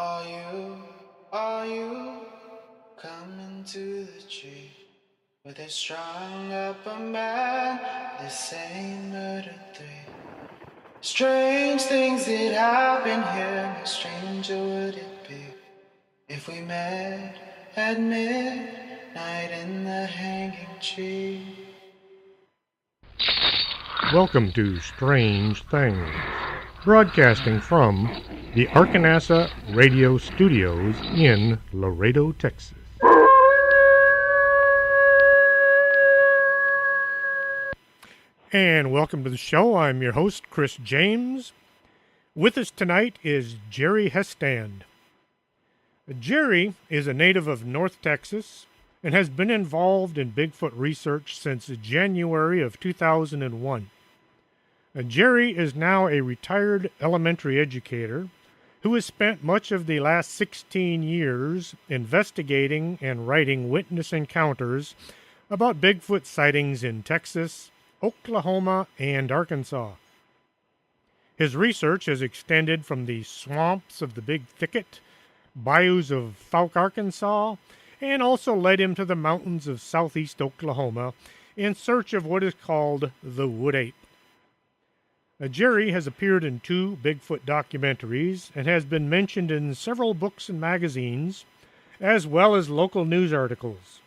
Are you coming to the tree where they strung up a man, the same murder three? Strange things that happen here, no stranger would it be if we met at midnight in the hanging tree. Welcome to Strange Things, broadcasting from the Arkanasa Radio Studios in Laredo, Texas. And welcome to the show. I'm your host, Chris James. With us tonight is Jerry Hestand. Jerry is a native of North Texas and has been involved in Bigfoot research since January of 2001. Jerry is now a retired elementary educator who has spent much of the last 16 years investigating and writing witness encounters about Bigfoot sightings in Texas, Oklahoma, and Arkansas. His research has extended from the swamps of the Big Thicket, bayous of Fouke, Arkansas, and also led him to the mountains of southeast Oklahoma in search of what is called the wood ape. Jerry has appeared in 2 Bigfoot documentaries and has been mentioned in several books and magazines, as well as local news articles.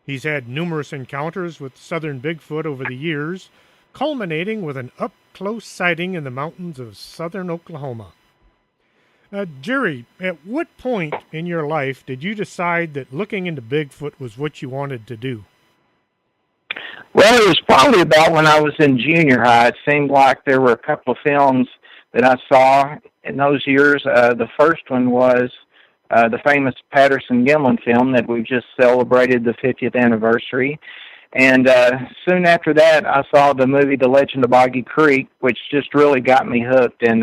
He's had numerous encounters with southern Bigfoot over the years, culminating with an up-close sighting in the mountains of southern Oklahoma. Jerry, at what point in your life did you decide that looking into Bigfoot was what you wanted to do? Well, it was probably about when I was in junior high. It seemed like there were a couple of films that I saw in those years. The first one was the famous Patterson-Gimlin film that we just celebrated the 50th anniversary. And soon after that, I saw the movie The Legend of Boggy Creek, which just really got me hooked. And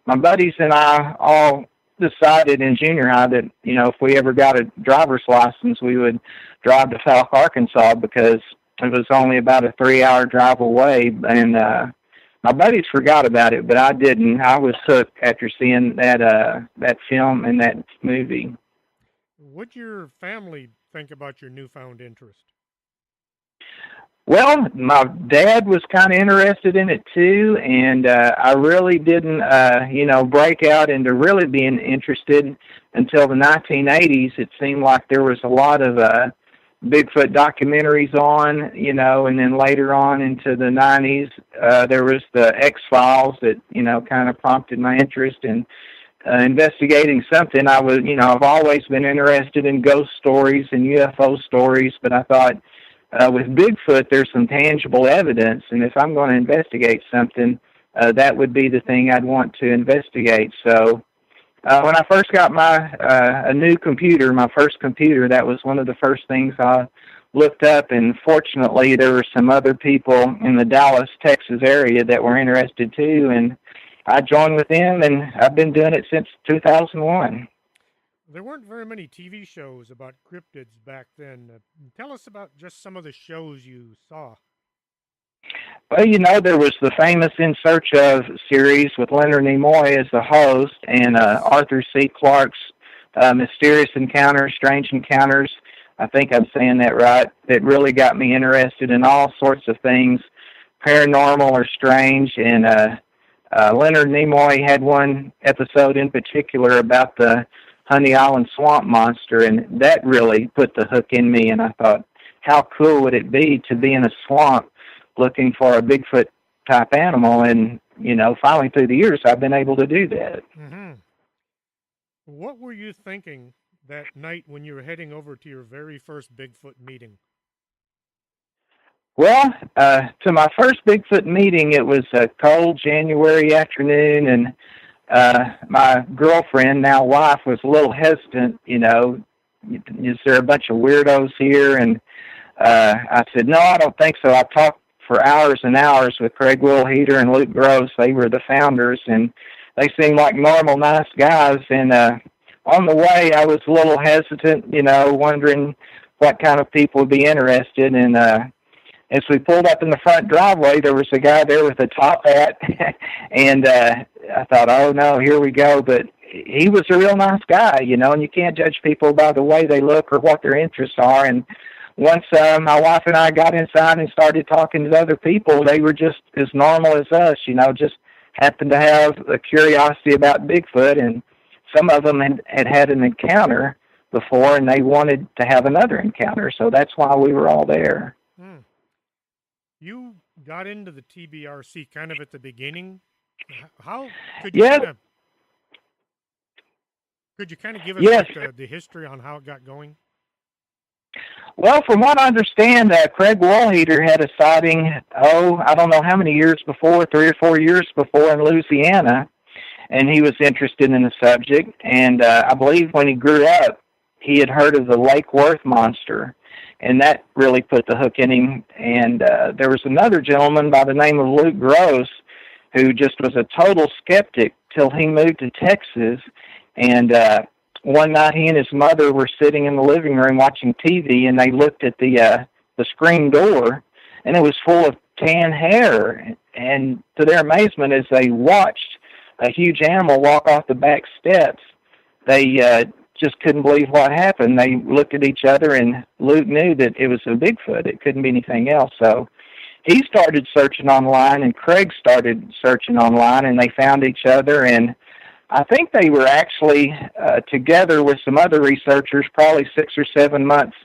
my buddies and I all decided in junior high that, if we ever got a driver's license, we would drive to Fouke, Arkansas, because it was only about a 3-hour drive away. And my buddies forgot about it, but I didn't. I was hooked after seeing that film and that movie. What'd your family think about your newfound interest? Well, my dad was kind of interested in it too, and I really didn't, break out into really being interested until the 1980s. It seemed like there was a lot of Bigfoot documentaries on, and then later on into the 90s, there was the X-Files that, kind of prompted my interest in investigating something. I've always been interested in ghost stories and UFO stories, but I thought, with Bigfoot, there's some tangible evidence, and if I'm going to investigate something, that would be the thing I'd want to investigate. So when I first got a new computer, my first computer, that was one of the first things I looked up, and fortunately there were some other people in the Dallas, Texas area that were interested too, and I joined with them, and I've been doing it since 2001. There weren't very many TV shows about cryptids back then. Tell us about just some of the shows you saw. Well, there was the famous In Search Of series with Leonard Nimoy as the host, and Arthur C. Clarke's Mysterious Encounters, Strange Encounters. I think I'm saying that right. That really got me interested in all sorts of things, paranormal or strange. And Leonard Nimoy had one episode in particular about the Honey Island swamp monster, and that really put the hook in me. And I thought, how cool would it be to be in a swamp looking for a Bigfoot-type animal? And, finally through the years, I've been able to do that. Mm-hmm. What were you thinking that night when you were heading over to your very first Bigfoot meeting? Well, to my first Bigfoot meeting, it was a cold January afternoon, and my girlfriend, now wife, was a little hesitant, is there a bunch of weirdos here? And I said, no, I don't think so. I talked for hours and hours with Craig Wilheater and Luke Gross. They were the founders, and they seemed like normal, nice guys. And on the way, I was a little hesitant, wondering what kind of people would be interested. And as we pulled up in the front driveway, there was a guy there with a top hat, and I thought, oh, no, here we go. But he was a real nice guy, you know, and you can't judge people by the way they look or what their interests are. And once my wife and I got inside and started talking to other people, they were just as normal as us, you know, just happened to have a curiosity about Bigfoot, and some of them had an encounter before, and they wanted to have another encounter, so that's why we were all there. Hmm. You got into the TBRC kind of at the beginning. How could you kind of give us like the history on how it got going? Well, from what I understand, Craig Woolheater had a sighting, I don't know how many years before, 3 or 4 years before in Louisiana, and he was interested in the subject. And I believe when he grew up, he had heard of the Lake Worth monster, and that really put the hook in him. And there was another gentleman by the name of Luke Gross who just was a total skeptic till he moved to Texas. And one night he and his mother were sitting in the living room watching TV, and they looked at the screen door, and it was full of tan hair. And to their amazement, as they watched a huge animal walk off the back steps, they just couldn't believe what happened. They looked at each other, and Luke knew that it was a Bigfoot. It couldn't be anything else. So he started searching online, and Craig started searching online, and they found each other. And I think they were actually together with some other researchers probably 6 or 7 months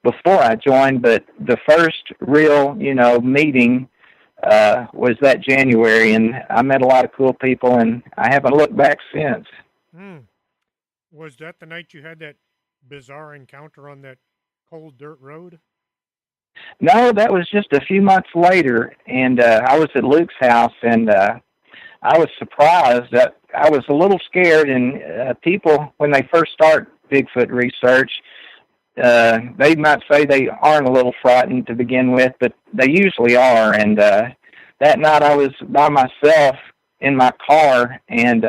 before I joined, but the first real, you know, meeting was that January, and I met a lot of cool people, and I haven't looked back since. Was that the night you had that bizarre encounter on that cold dirt road? No, that was just a few months later, and I was at Luke's house, and I was surprised. That I was a little scared, and people, when they first start Bigfoot research, they might say they aren't a little frightened to begin with, but they usually are. And that night I was by myself in my car, and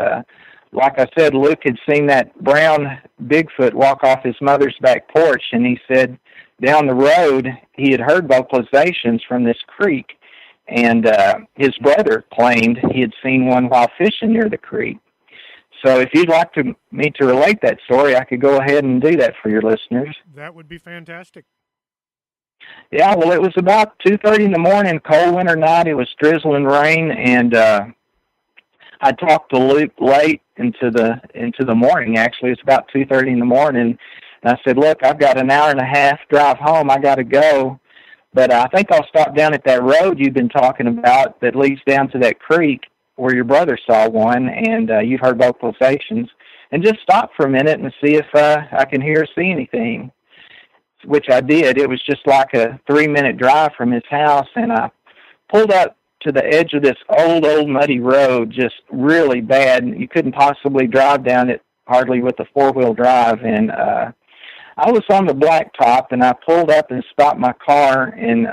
like I said, Luke had seen that brown Bigfoot walk off his mother's back porch, and he said down the road he had heard vocalizations from this creek, and his brother claimed he had seen one while fishing near the creek. So if you'd like me to relate that story, I could go ahead and do that for your listeners. That would be fantastic. Yeah, well, it was about 2:30 in the morning, cold winter night. It was drizzling rain, and I talked to Luke late into the morning. Actually, it's about 2:30 in the morning, and I said, "Look, I've got an hour and a half drive home. I got to go, but I think I'll stop down at that road you've been talking about that leads down to that creek where your brother saw one, and you've heard vocalizations, and just stop for a minute and see if I can hear or see anything," which I did. It was just like a 3-minute drive from his house, and I pulled up to the edge of this old muddy road, just really bad. You couldn't possibly drive down it hardly with a 4-wheel drive, and I was on the blacktop, and I pulled up and stopped my car, and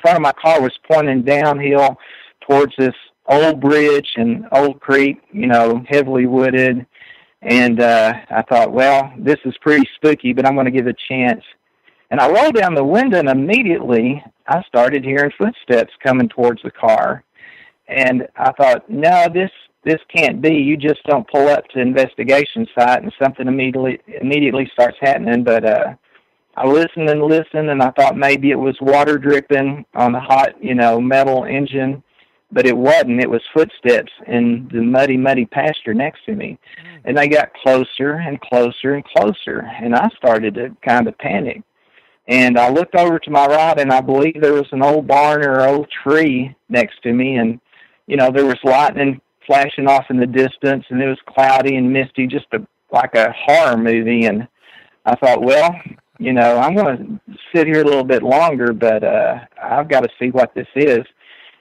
front of my car was pointing downhill towards this old bridge and old creek, you know, heavily wooded. And I thought, well, this is pretty spooky, but I'm going to give it a chance. And I rolled down the window, and immediately I started hearing footsteps coming towards the car. And I thought, no, this can't be. You just don't pull up to the investigation site and something immediately starts happening. But I listened, and I thought maybe it was water dripping on the hot, you know, metal engine. But it wasn't. It was footsteps in the muddy pasture next to me. And they got closer and closer and closer, and I started to kind of panic. And I looked over to my right, and I believe there was an old barn or old tree next to me, and, you know, there was lightning flashing off in the distance, and it was cloudy and misty, just like a horror movie. And I thought, well, you know, I'm going to sit here a little bit longer, but I've got to see what this is.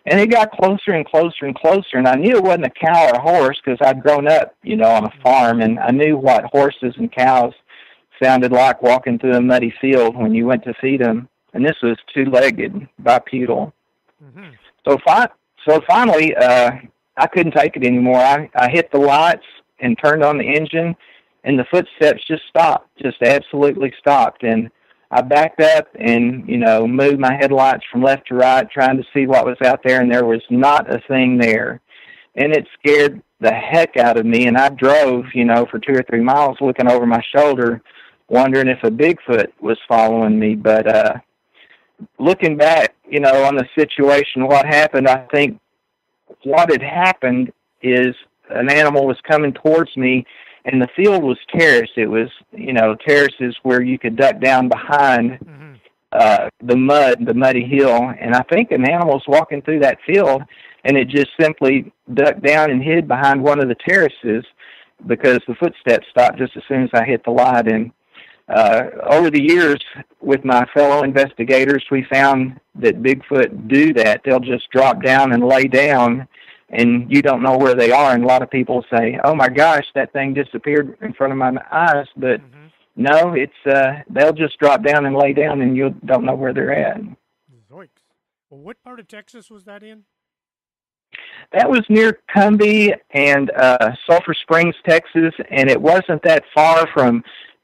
And it got closer and closer and closer, and I knew it wasn't a cow or a horse because I'd grown up, you know, on a farm, and I knew what horses and cows sounded like walking through a muddy field when you went to feed them. And this was 2-legged, bipedal. Mm-hmm. So finally, I couldn't take it anymore. I hit the lights and turned on the engine, and the footsteps just stopped, just absolutely stopped. And I backed up and, you know, moved my headlights from left to right, trying to see what was out there, and there was not a thing there. And it scared the heck out of me, and I drove, for 2 or 3 miles looking over my shoulder, wondering if a Bigfoot was following me. But looking back, on the situation, what happened, I think what had happened is an animal was coming towards me, and the field was terraced. It was, terraces where you could duck down behind the muddy hill. And I think an animal was walking through that field, and it just simply ducked down and hid behind one of the terraces because the footsteps stopped just as soon as I hit the light. And over the years, with my fellow investigators, we found that Bigfoot do that. They'll just drop down and lay down, and you don't know where they are. And a lot of people say, "Oh my gosh, that thing disappeared in front of my eyes." But no, it's they'll just drop down and lay down, and you don't know where they're at. Zoinks. Well, what part of Texas was that in? That was near Cumbie and Sulphur Springs, Texas, and it wasn't that far from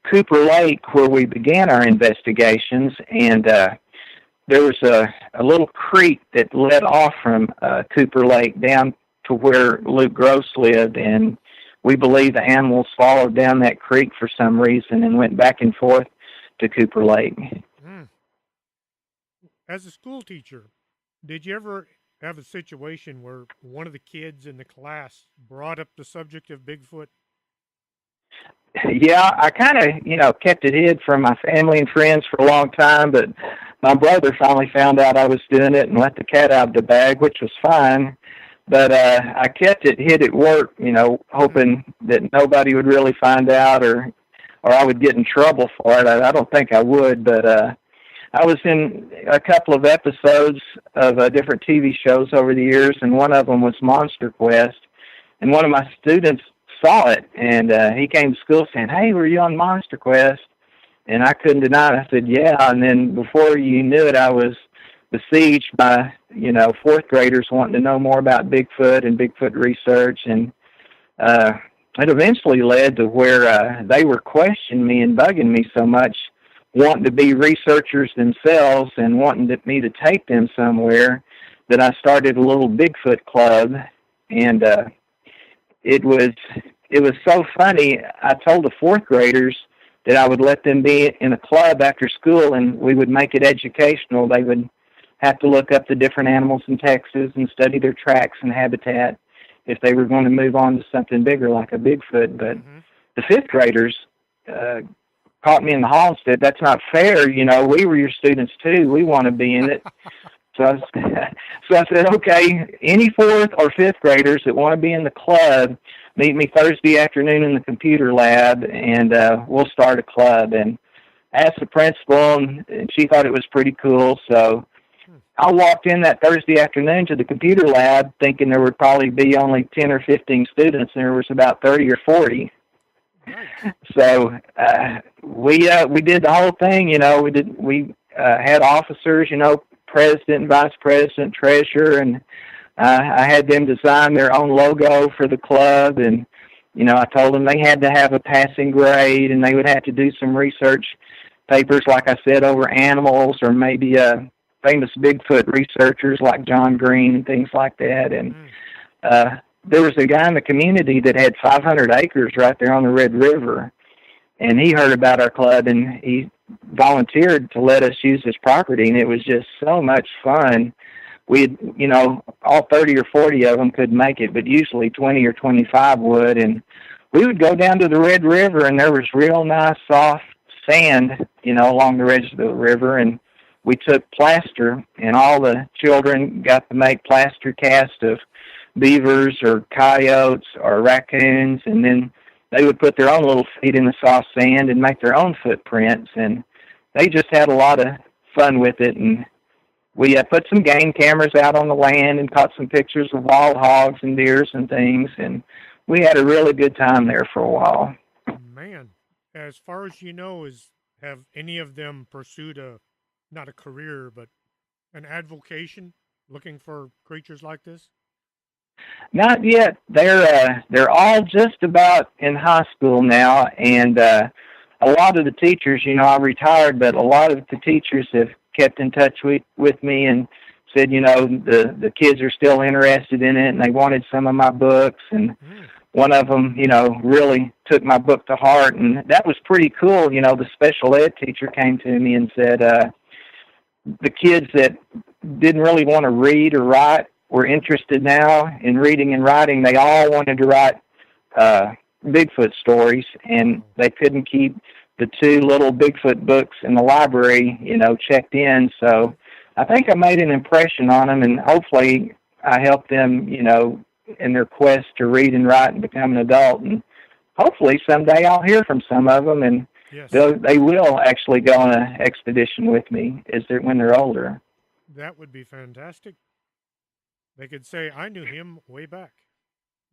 Cooper Lake where we began our investigations. And there was a little creek that led off from Cooper Lake down to where Luke Gross lived, and we believe the animals followed down that creek for some reason and went back and forth to Cooper Lake. As a school teacher, did you ever have a situation where one of the kids in the class brought up the subject of Bigfoot? Yeah, I kind of, kept it hid from my family and friends for a long time, but my brother finally found out I was doing it and let the cat out of the bag, which was fine. But I kept it hid at work, hoping that nobody would really find out or I would get in trouble for it. I don't think I would, but I was in a couple of episodes of different TV shows over the years, and one of them was Monster Quest. And one of my students saw it, and he came to school saying, "Hey, were you on Monster Quest?" And I couldn't deny it. I said, "Yeah." And then before you knew it, I was besieged by, fourth graders wanting to know more about Bigfoot and Bigfoot research. And it eventually led to where they were questioning me and bugging me so much, wanting to be researchers themselves and wanting me to take them somewhere, that I started a little Bigfoot club. And it was so funny. I told the fourth graders that I would let them be in a club after school, and we would make it educational. They would have to look up the different animals in Texas and study their tracks and habitat if they were going to move on to something bigger like a Bigfoot. But the fifth graders caught me in the hall and said, "That's not fair. We were your students too. We want to be in it." So I said, "Okay, any fourth or fifth graders that want to be in the club, meet me Thursday afternoon in the computer lab, and we'll start a club." And asked the principal, and she thought it was pretty cool. So I walked in that Thursday afternoon to the computer lab thinking there would probably be only 10 or 15 students, and there was about 30 or 40. Nice. So we did the whole thing. We had officers, president, vice president, treasurer, and I had them design their own logo for the club. And I told them they had to have a passing grade, and they would have to do some research papers, like I said, over animals, or maybe famous Bigfoot researchers like John Green and things like that. And there was a guy in the community that had 500 acres right there on the Red River, and he heard about our club, and he volunteered to let us use his property, and it was just so much fun. We'd, all 30 or 40 of them could make it, but usually 20 or 25 would, and we would go down to the Red River, and there was real nice soft sand, along the edge of the river, and we took plaster, and all the children got to make plaster casts of beavers or coyotes or raccoons, and then they would put their own little feet in the soft sand and make their own footprints, and they just had a lot of fun with it. And we put some game cameras out on the land and caught some pictures of wild hogs and deers and things, and we had a really good time there for a while. Man, as far as you know, have any of them pursued not a career, but an avocation, looking for creatures like this? Not yet. They're all just about in high school now, and a lot of the teachers, I retired, but a lot of the teachers have kept in touch with me and said, the kids are still interested in it, and they wanted some of my books. And one of them, really took my book to heart, and that was pretty cool. The special ed teacher came to me and said, the kids that didn't really want to read or write were interested now in reading and writing. They all wanted to write Bigfoot stories, and they couldn't keep the 2 little Bigfoot books in the library, checked in. So I think I made an impression on them, and hopefully I helped them, in their quest to read and write and become an adult. And hopefully someday I'll hear from some of them, and yes, they will actually go on an expedition with me when they're older. that would be fantastic. They could say, I knew him way back.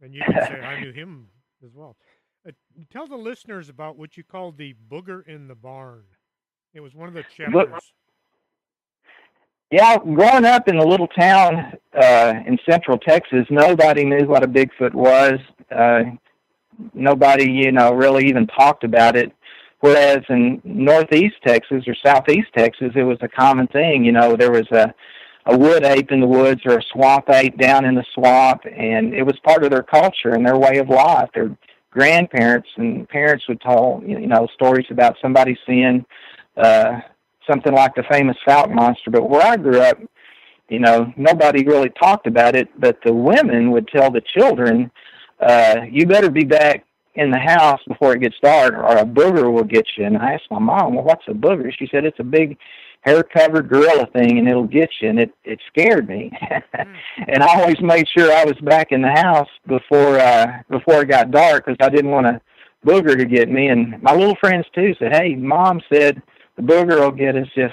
And you could say, I knew him as well. Tell the listeners about what you called the booger in the barn. It was one of the chapters. Yeah, growing up in a little town in central Texas, nobody knew what a Bigfoot was. Nobody, really even talked about it. Whereas in northeast Texas or southeast Texas, it was a common thing. There was a wood ape in the woods or a swamp ape down in the swamp, and it was part of their culture and their way of life. Their grandparents and parents would tell, stories about somebody seeing something like the famous Fouke monster. But where I grew up, nobody really talked about it, but the women would tell the children, you better be back in the house before it gets dark, or a booger will get you. And I asked my mom, well, what's a booger? She said, it's a big hair-covered gorilla thing, and it'll get you. And it scared me. And I always made sure I was back in the house before it got dark, because I didn't want a booger to get me. And my little friends, too, said, hey, Mom said the booger will get us if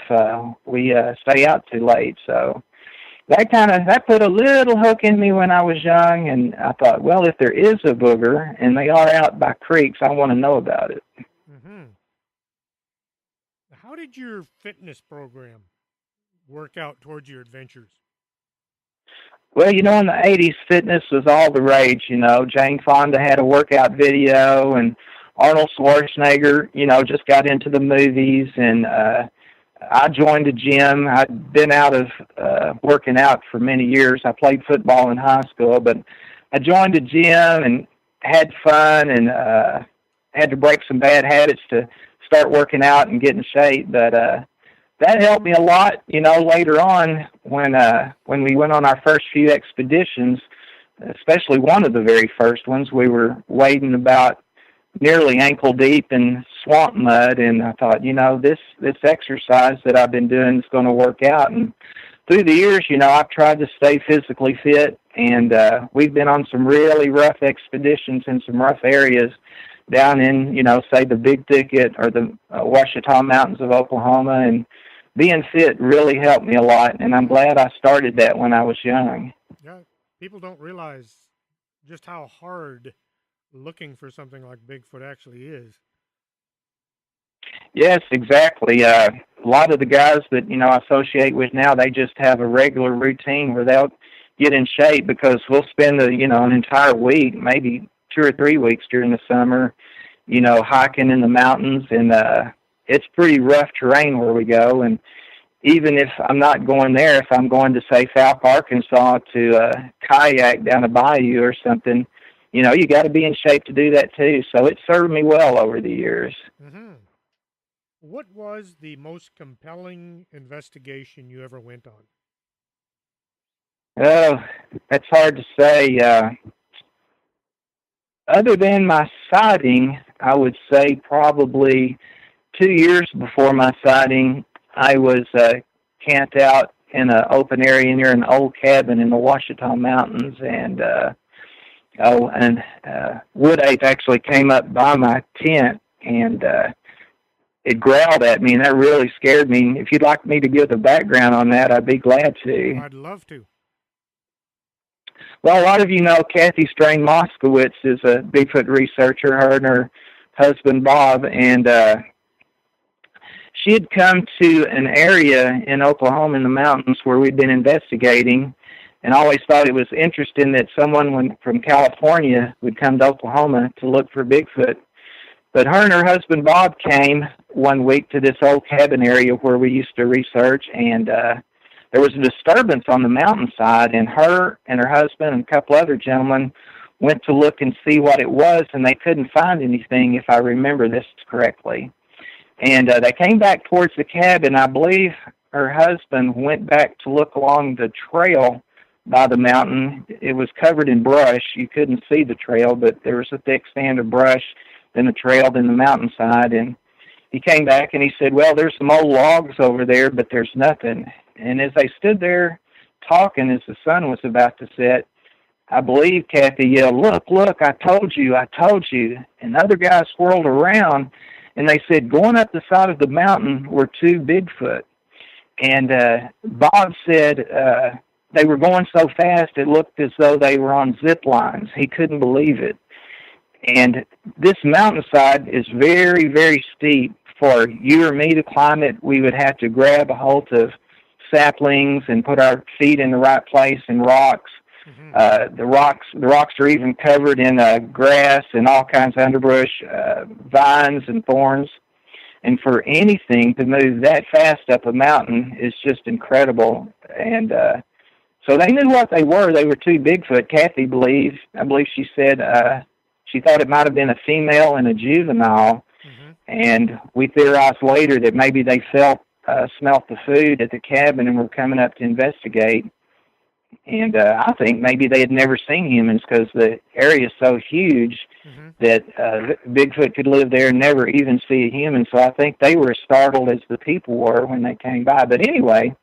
we stay out too late. So that put a little hook in me when I was young, and I thought, well, if there is a booger and they are out by creeks, I want to know about it. Mm-hmm. How did your fitness program work out towards your adventures? Well, in the 80s, fitness was all the rage. Jane Fonda had a workout video, and Arnold Schwarzenegger, just got into the movies, and I joined a gym. I'd been out of working out for many years. I played football in high school, but I joined a gym and had fun, and had to break some bad habits to start working out and get in shape. But that helped me a lot, later on when we went on our first few expeditions, especially one of the very first ones. We were wading about nearly ankle deep in swamp mud, and I thought, this exercise that I've been doing is going to work out. And through the years, I've tried to stay physically fit, and we've been on some really rough expeditions in some rough areas down in, say the Big Thicket or the Ouachita Mountains of Oklahoma, and being fit really helped me a lot, and I'm glad I started that when I was young. Yeah, people don't realize just how hard looking for something like Bigfoot actually is. Yes, exactly. A lot of the guys that, I associate with now, they just have a regular routine where they'll get in shape, because we'll spend, an entire week, maybe 2 or 3 weeks during the summer, hiking in the mountains, and it's pretty rough terrain where we go. And even if I'm not going there, if I'm going to, say, Fouke, Arkansas to kayak down a bayou or something, you got to be in shape to do that too. So it served me well over the years. Mm-hmm. What was the most compelling investigation you ever went on? Oh, that's hard to say. Other than my sighting, I would say probably 2 years before my sighting, I was camped out in an open area near an old cabin in the Ouachita Mountains, and wood ape actually came up by my tent, and it growled at me, and that really scared me. If you'd like me to give the background on that, I'd be glad to. I'd love to. Well, a lot of you know Kathy Strain-Moskowitz is a Bigfoot researcher, her and her husband Bob, and she had come to an area in Oklahoma in the mountains where we'd been investigating, and I always thought it was interesting that someone from California would come to Oklahoma to look for Bigfoot. But her and her husband Bob came one week to this old cabin area where we used to research, and there was a disturbance on the mountainside, and her husband and a couple other gentlemen went to look and see what it was, and they couldn't find anything, if I remember this correctly. And they came back towards the cabin. I believe her husband went back to look along the trail by the mountain. It was covered in brush. You couldn't see the trail, but there was a thick stand of brush, then the trail, then the mountainside. And he came back and he said, well, there's some old logs over there, but there's nothing. And as they stood there talking as the sun was about to set, I believe Kathy yelled, look, I told you. And the other guys swirled around, and they said, going up the side of the mountain were two Bigfoot. And Bob said they were going so fast it looked as though they were on zip lines. He couldn't believe it. And this mountainside is very, very steep. For you or me to climb it, we would have to grab a hold of saplings and put our feet in the right place and rocks. Mm-hmm. The rocks are even covered in grass and all kinds of underbrush, vines and thorns. And for anything to move that fast up a mountain is just incredible. And so they knew what they were. They were two Bigfoot. Kathy believes, I believe she said she thought it might have been a female and a juvenile. Mm-hmm. And we theorized later that maybe they smelt the food at the cabin and were coming up to investigate. And I think maybe they had never seen humans because the area is so huge mm-hmm. that Bigfoot could live there and never even see a human. So I think they were as startled as the people were when they came by. But anyway,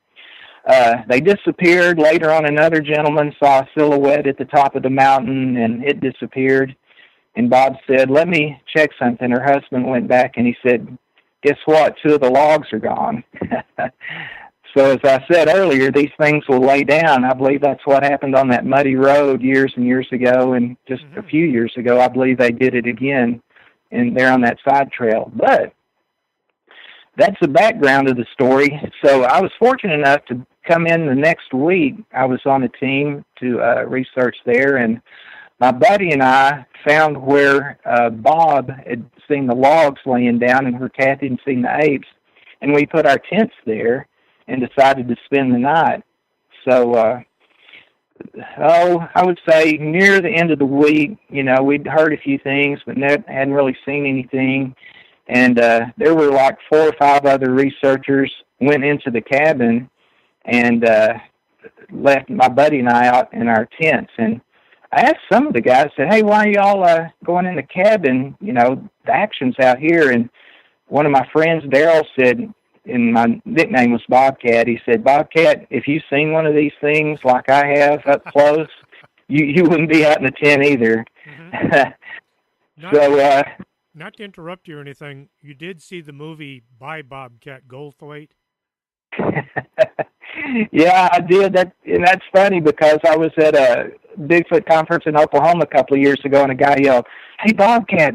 they disappeared. Later on, another gentleman saw a silhouette at the top of the mountain, and it disappeared. And Bob said, let me check something. Her husband went back, and he said, guess what? Two of the logs are gone. So as I said earlier, these things will lay down. I believe that's what happened on that muddy road years and years ago, and just mm-hmm. a few years ago, I believe they did it again and they're on that side trail. But that's the background of the story. So I was fortunate enough to come in the next week. I was on a team to research there, and my buddy and I found where Bob had seen the logs laying down and where Kathy had seen the apes, and we put our tents there and decided to spend the night. So, I would say near the end of the week, we'd heard a few things, but hadn't really seen anything. And there were like 4 or 5 other researchers went into the cabin and left my buddy and I out in our tents. And I asked some of the guys, said, hey, why are y'all going in the cabin? The action's out here. And one of my friends, Daryl, said, and my nickname was Bobcat, he said, Bobcat, if you've seen one of these things like I have up close, you wouldn't be out in the tent either. Mm-hmm. Not to interrupt you or anything, you did see the movie by Bobcat Goldthwait? Yeah, I did. And that's funny because I was at a Bigfoot conference in Oklahoma a couple of years ago, and a guy yelled, hey, Bobcat,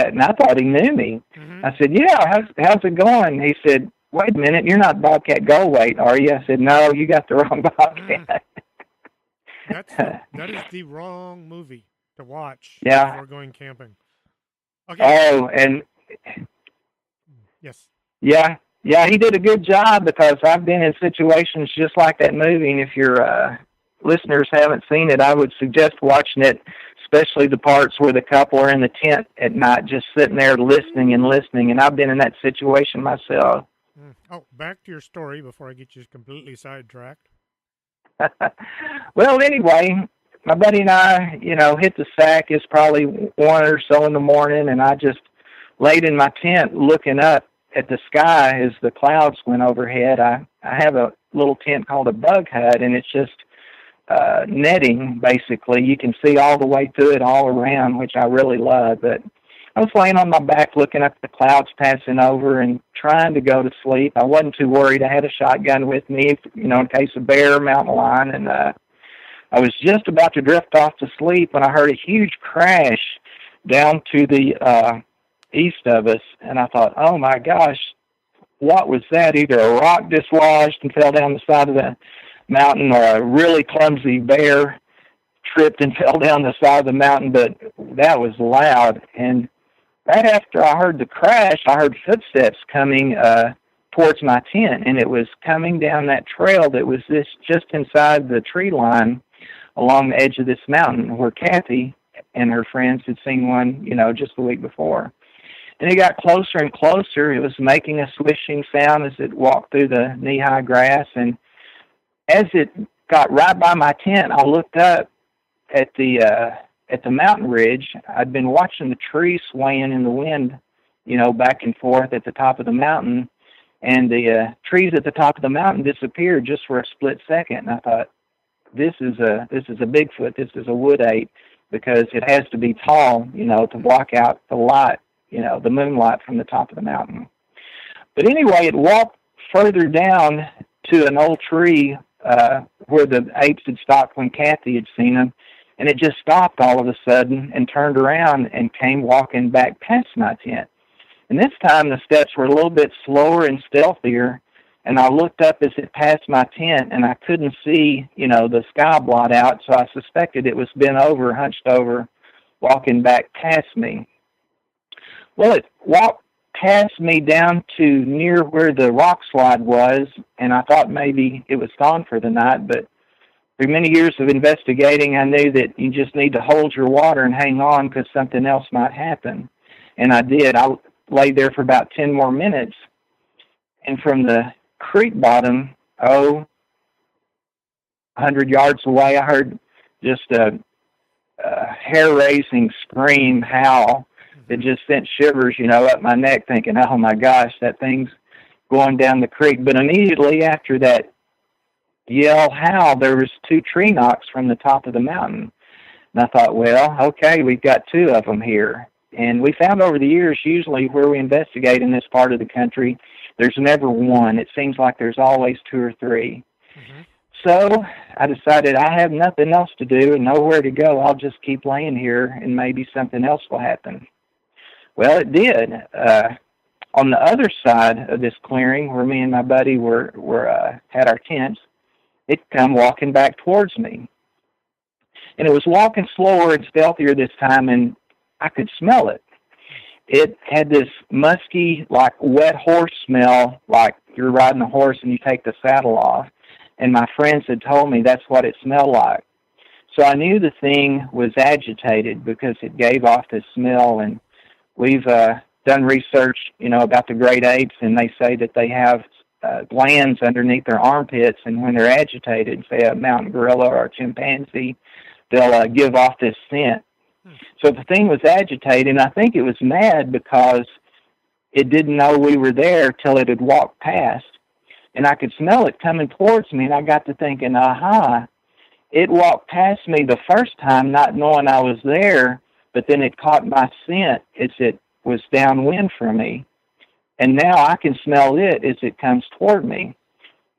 and I thought he knew me. Mm-hmm. I said, yeah, how's it going? He said, wait a minute, you're not Bobcat Goldthwait, are you? I said, no, you got the wrong Bobcat. That is the wrong movie to watch before going camping. Okay. Oh, and yes. Yeah, he did a good job because I've been in situations just like that movie, and if your listeners haven't seen it, I would suggest watching it, especially the parts where the couple are in the tent at night just sitting there listening, and I've been in that situation myself. Oh, back to your story before I get you completely sidetracked. Well, anyway, my buddy and I, hit the sack. It's probably 1 or so in the morning, and I just laid in my tent looking up at the sky as the clouds went overhead. I have a little tent called a bug hut, and it's just netting, basically. You can see all the way through it all around, which I really love. But I was laying on my back looking up at the clouds passing over and trying to go to sleep. I wasn't too worried. I had a shotgun with me, in case a bear, mountain lion, and I was just about to drift off to sleep when I heard a huge crash down to the east of us, and I thought, oh my gosh, what was that? Either a rock dislodged and fell down the side of the mountain, or a really clumsy bear tripped and fell down the side of the mountain. But that was loud, and right after I heard the crash, I heard footsteps coming towards my tent, and it was coming down that trail that was just inside the tree line along the edge of this mountain where Kathy and her friends had seen one, just the week before. And it got closer and closer. It was making a swishing sound as it walked through the knee-high grass. And as it got right by my tent, I looked up at the mountain ridge. I'd been watching the trees swaying in the wind, back and forth at the top of the mountain. And the trees at the top of the mountain disappeared just for a split second. And I thought, this is a Bigfoot. This is a wood ape, because it has to be tall, to block out the light, the moonlight from the top of the mountain. But anyway, it walked further down to an old tree where the apes had stopped when Kathy had seen them, and it just stopped all of a sudden and turned around and came walking back past my tent. And this time the steps were a little bit slower and stealthier, and I looked up as it passed my tent, and I couldn't see, the sky blot out, so I suspected it was bent over, hunched over, walking back past me. Well, it walked past me down to near where the rock slide was, and I thought maybe it was gone for the night, but through many years of investigating, I knew that you just need to hold your water and hang on because something else might happen. And I did. I lay there for about 10 more minutes, and from the creek bottom, 100 yards away, I heard just a hair-raising scream, howl, that just sent shivers, up my neck, thinking, oh my gosh, that thing's going down the creek. But immediately after that yell, howl, there was 2 tree knocks from the top of the mountain. And I thought, well, okay, we've got 2 of them here. And we found over the years, usually where we investigate in this part of the country, there's never one. It seems like there's always 2 or 3. Mm-hmm. So I decided I have nothing else to do and nowhere to go. I'll just keep laying here and maybe something else will happen. Well, it did. On the other side of this clearing, where me and my buddy had our tents, it come walking back towards me. And it was walking slower and stealthier this time, and I could smell it. It had this musky, like wet horse smell, like you're riding a horse and you take the saddle off. And my friends had told me that's what it smelled like. So I knew the thing was agitated because it gave off this smell. And we've done research, about the great apes, and they say that they have glands underneath their armpits, and when they're agitated, say a mountain gorilla or a chimpanzee, they'll give off this scent. So the thing was agitated, and I think it was mad because it didn't know we were there till it had walked past. And I could smell it coming towards me, and I got to thinking, aha, it walked past me the first time not knowing I was there, but then it caught my scent as it was downwind from me. And now I can smell it as it comes toward me.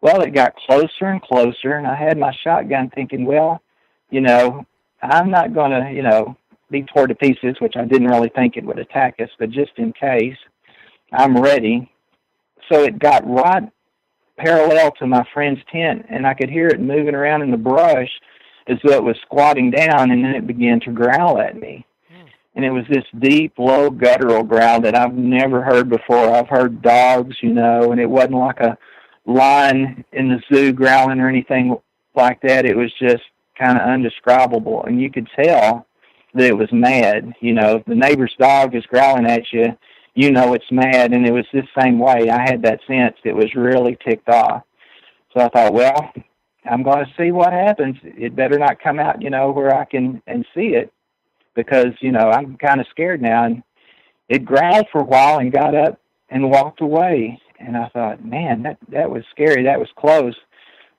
Well, it got closer and closer, and I had my shotgun thinking, well, I'm not going to, be torn to pieces, which I didn't really think it would attack us, but just in case, I'm ready. So it got right parallel to my friend's tent, and I could hear it moving around in the brush as though it was squatting down, and then it began to growl at me. And it was this deep, low, guttural growl that I've never heard before. I've heard dogs, and it wasn't like a lion in the zoo growling or anything like that. It was just kind of indescribable, and you could tell that it was mad. If the neighbor's dog is growling at you, it's mad, and it was this same way. I had that sense. It was really ticked off. So I thought, well, I'm going to see what happens. It better not come out, where I can and see it, because, I'm kind of scared now. And it growled for a while and got up and walked away. And I thought, man, that was scary. That was close.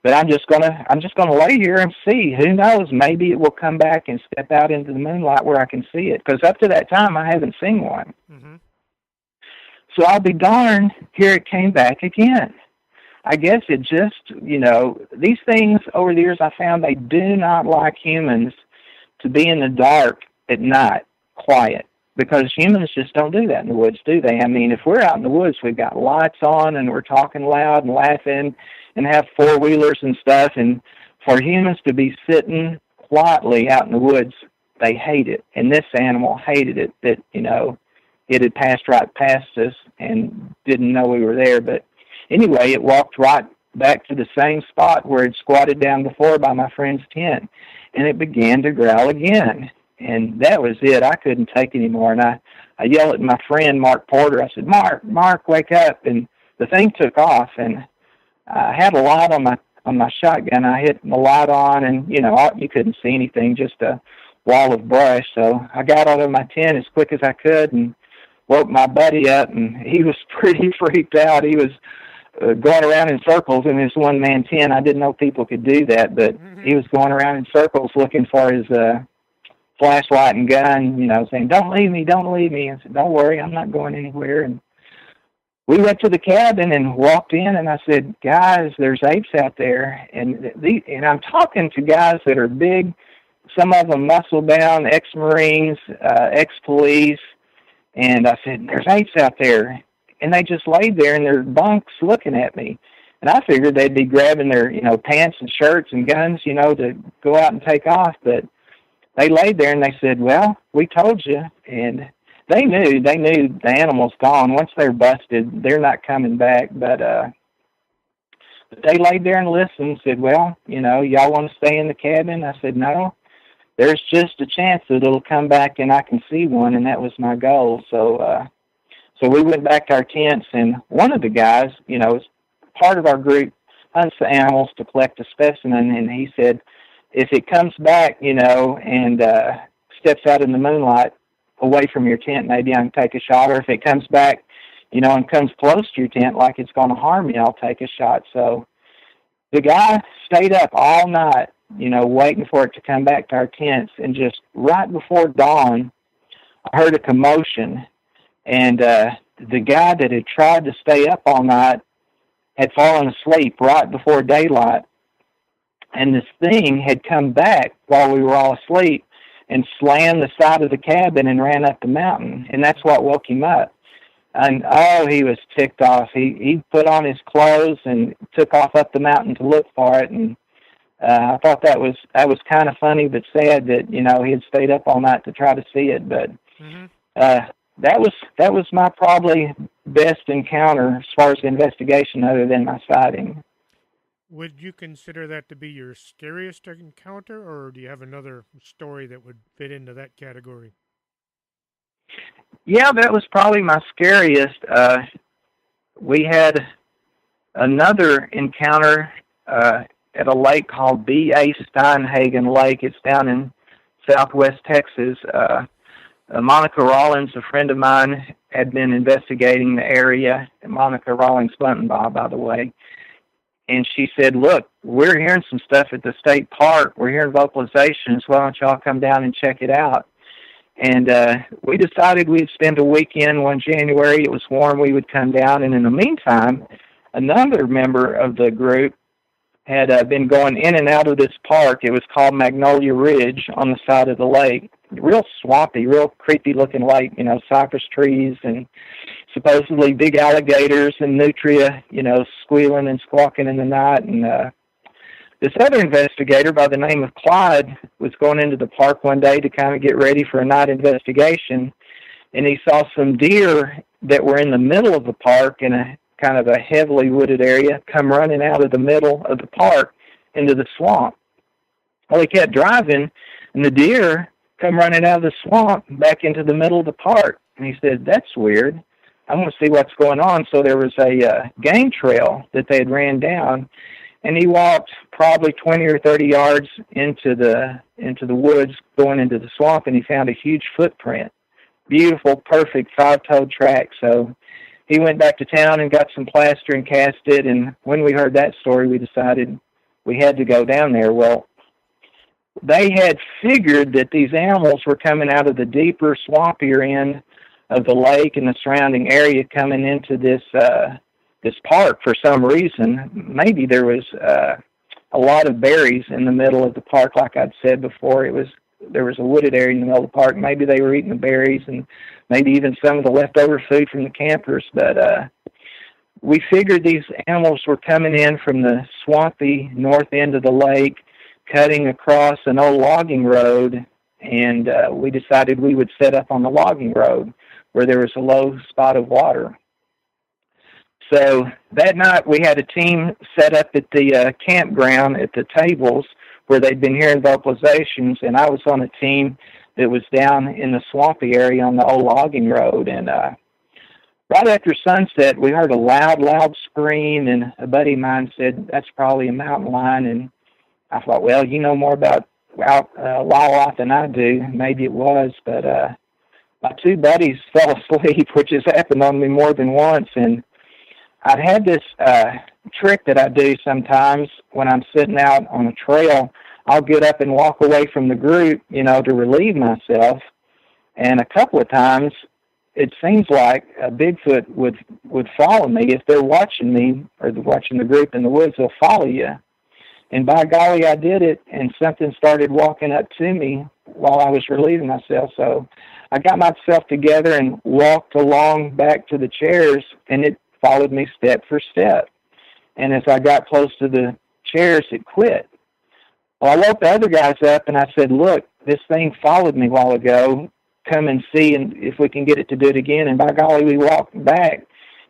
But I'm just gonna lay here and see. Who knows? Maybe it will come back and step out into the moonlight where I can see it. Because up to that time, I haven't seen one. Mm-hmm. So I'll be darned, here it came back again. I guess it just, these things over the years I found they do not like humans to be in the dark at night, quiet. Because humans just don't do that in the woods, do they? I mean, if we're out in the woods, we've got lights on and we're talking loud and laughing and have four-wheelers and stuff. And for humans to be sitting quietly out in the woods, they hate it. And this animal hated it, that, it had passed right past us and didn't know we were there. But Anyway, it walked right back to the same spot where it squatted down before by my friend's tent, and it began to growl again. And that was it. I couldn't take it anymore, and I yelled at my friend, Mark Porter. I said, Mark, wake up. And the thing took off, and I had a light on my shotgun. I hit the light on, and, you couldn't see anything, just a wall of brush. So I got out of my tent as quick as I could and woke my buddy up, and he was pretty freaked out. He was going around in circles in his one-man tent. I didn't know people could do that, but he was going around in circles looking for his flashlight and gun, saying, don't leave me. I said, don't worry, I'm not going anywhere. And we went to the cabin and walked in, and I said, guys, there's apes out there. And I'm talking to guys that are big, some of them muscle-bound, ex-Marines, ex-police. And I said, there's apes out there. And they just laid there in their bunks looking at me. And I figured they'd be grabbing their, pants and shirts and guns, to go out and take off. But they laid there and they said, well, we told you. And they knew the animal's gone. Once they're busted, they're not coming back. But they laid there and listened and said, well, y'all want to stay in the cabin? I said, no, there's just a chance that it'll come back and I can see one. And that was my goal. So we went back to our tents, and one of the guys, was part of our group, hunts the animals to collect a specimen, and he said, if it comes back, and steps out in the moonlight away from your tent, maybe I can take a shot, or if it comes back, and comes close to your tent like it's going to harm me, I'll take a shot. So the guy stayed up all night, waiting for it to come back to our tents, and just right before dawn, I heard a commotion. And the guy that had tried to stay up all night had fallen asleep right before daylight. And this thing had come back while we were all asleep and slammed the side of the cabin and ran up the mountain. And that's what woke him up. And, he was ticked off. He put on his clothes and took off up the mountain to look for it. And I thought that was kind of funny but sad that, he had stayed up all night to try to see it. But that was my probably best encounter as far as the investigation, other than my sighting. Would you consider that to be your scariest encounter, or do you have another story that would fit into that category? Yeah, that was probably my scariest. We had another encounter at a lake called B.A. Steinhagen Lake. It's down in southwest Texas. Monica Rawlins, a friend of mine, had been investigating the area. Monica Rawlins Buntenbaugh, by the way. And she said, look, we're hearing some stuff at the state park. We're hearing vocalizations. Why don't y'all come down and check it out? And we decided we'd spend a weekend one January. It was warm. We would come down. And in the meantime, another member of the group had been going in and out of this park. It was called Magnolia Ridge on the side of the lake. Real swampy, real creepy-looking lake, cypress trees and supposedly big alligators and nutria, squealing and squawking in the night. And this other investigator by the name of Clyde was going into the park one day to kind of get ready for a night investigation, and he saw some deer that were in the middle of the park in a kind of a heavily wooded area come running out of the middle of the park into the swamp. Well, he kept driving, and the deer come running out of the swamp back into the middle of the park. And he said, that's weird. I want to see what's going on. So there was a game trail that they had ran down, and he walked probably 20 or 30 yards into the woods going into the swamp, and he found a huge footprint. Beautiful, perfect five-toed track. So he went back to town and got some plaster and cast it, and when we heard that story, we decided we had to go down there. Well, they had figured that these animals were coming out of the deeper, swampier end of the lake and the surrounding area coming into this park for some reason. Maybe there was a lot of berries in the middle of the park, like I'd said before. There was a wooded area in the middle of the park. Maybe they were eating the berries and maybe even some of the leftover food from the campers. But we figured these animals were coming in from the swampy north end of the lake, cutting across an old logging road, and we decided we would set up on the logging road where there was a low spot of water. So that night we had a team set up at the campground at the tables where they'd been hearing vocalizations, and I was on a team that was down in the swampy area on the old logging road. And right after sunset, we heard a loud scream, and a buddy of mine said, "That's probably a mountain lion." And I thought, well, you know more about wildlife than I do. Maybe it was, but my two buddies fell asleep, which has happened on me more than once. And I'd had this trick that I do sometimes when I'm sitting out on a trail. I'll get up and walk away from the group, you know, to relieve myself. And a couple of times, it seems like a Bigfoot would follow me. If they're watching me or they're watching the group in the woods, they'll follow you. And by golly, I did it, and something started walking up to me while I was relieving myself. So I got myself together and walked along back to the chairs, and it followed me step for step. And as I got close to the chairs, it quit. Well, I woke the other guys up, and I said, "Look, this thing followed me a while ago. Come and see and if we can get it to do it again." And by golly, we walked back,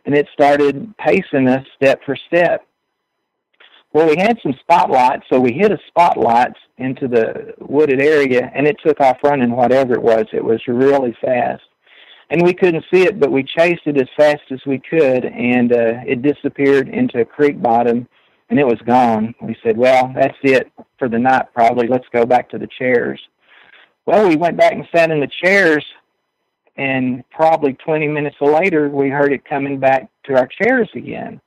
and it started pacing us step for step. Well, we had some spotlights, so we hit a spotlight into the wooded area, and it took off running whatever it was. It was really fast. And we couldn't see it, but we chased it as fast as we could, and it disappeared into a creek bottom, and it was gone. We said, well, that's it for the night probably. Let's go back to the chairs. Well, we went back and sat in the chairs, and probably 20 minutes later, we heard it coming back to our chairs again.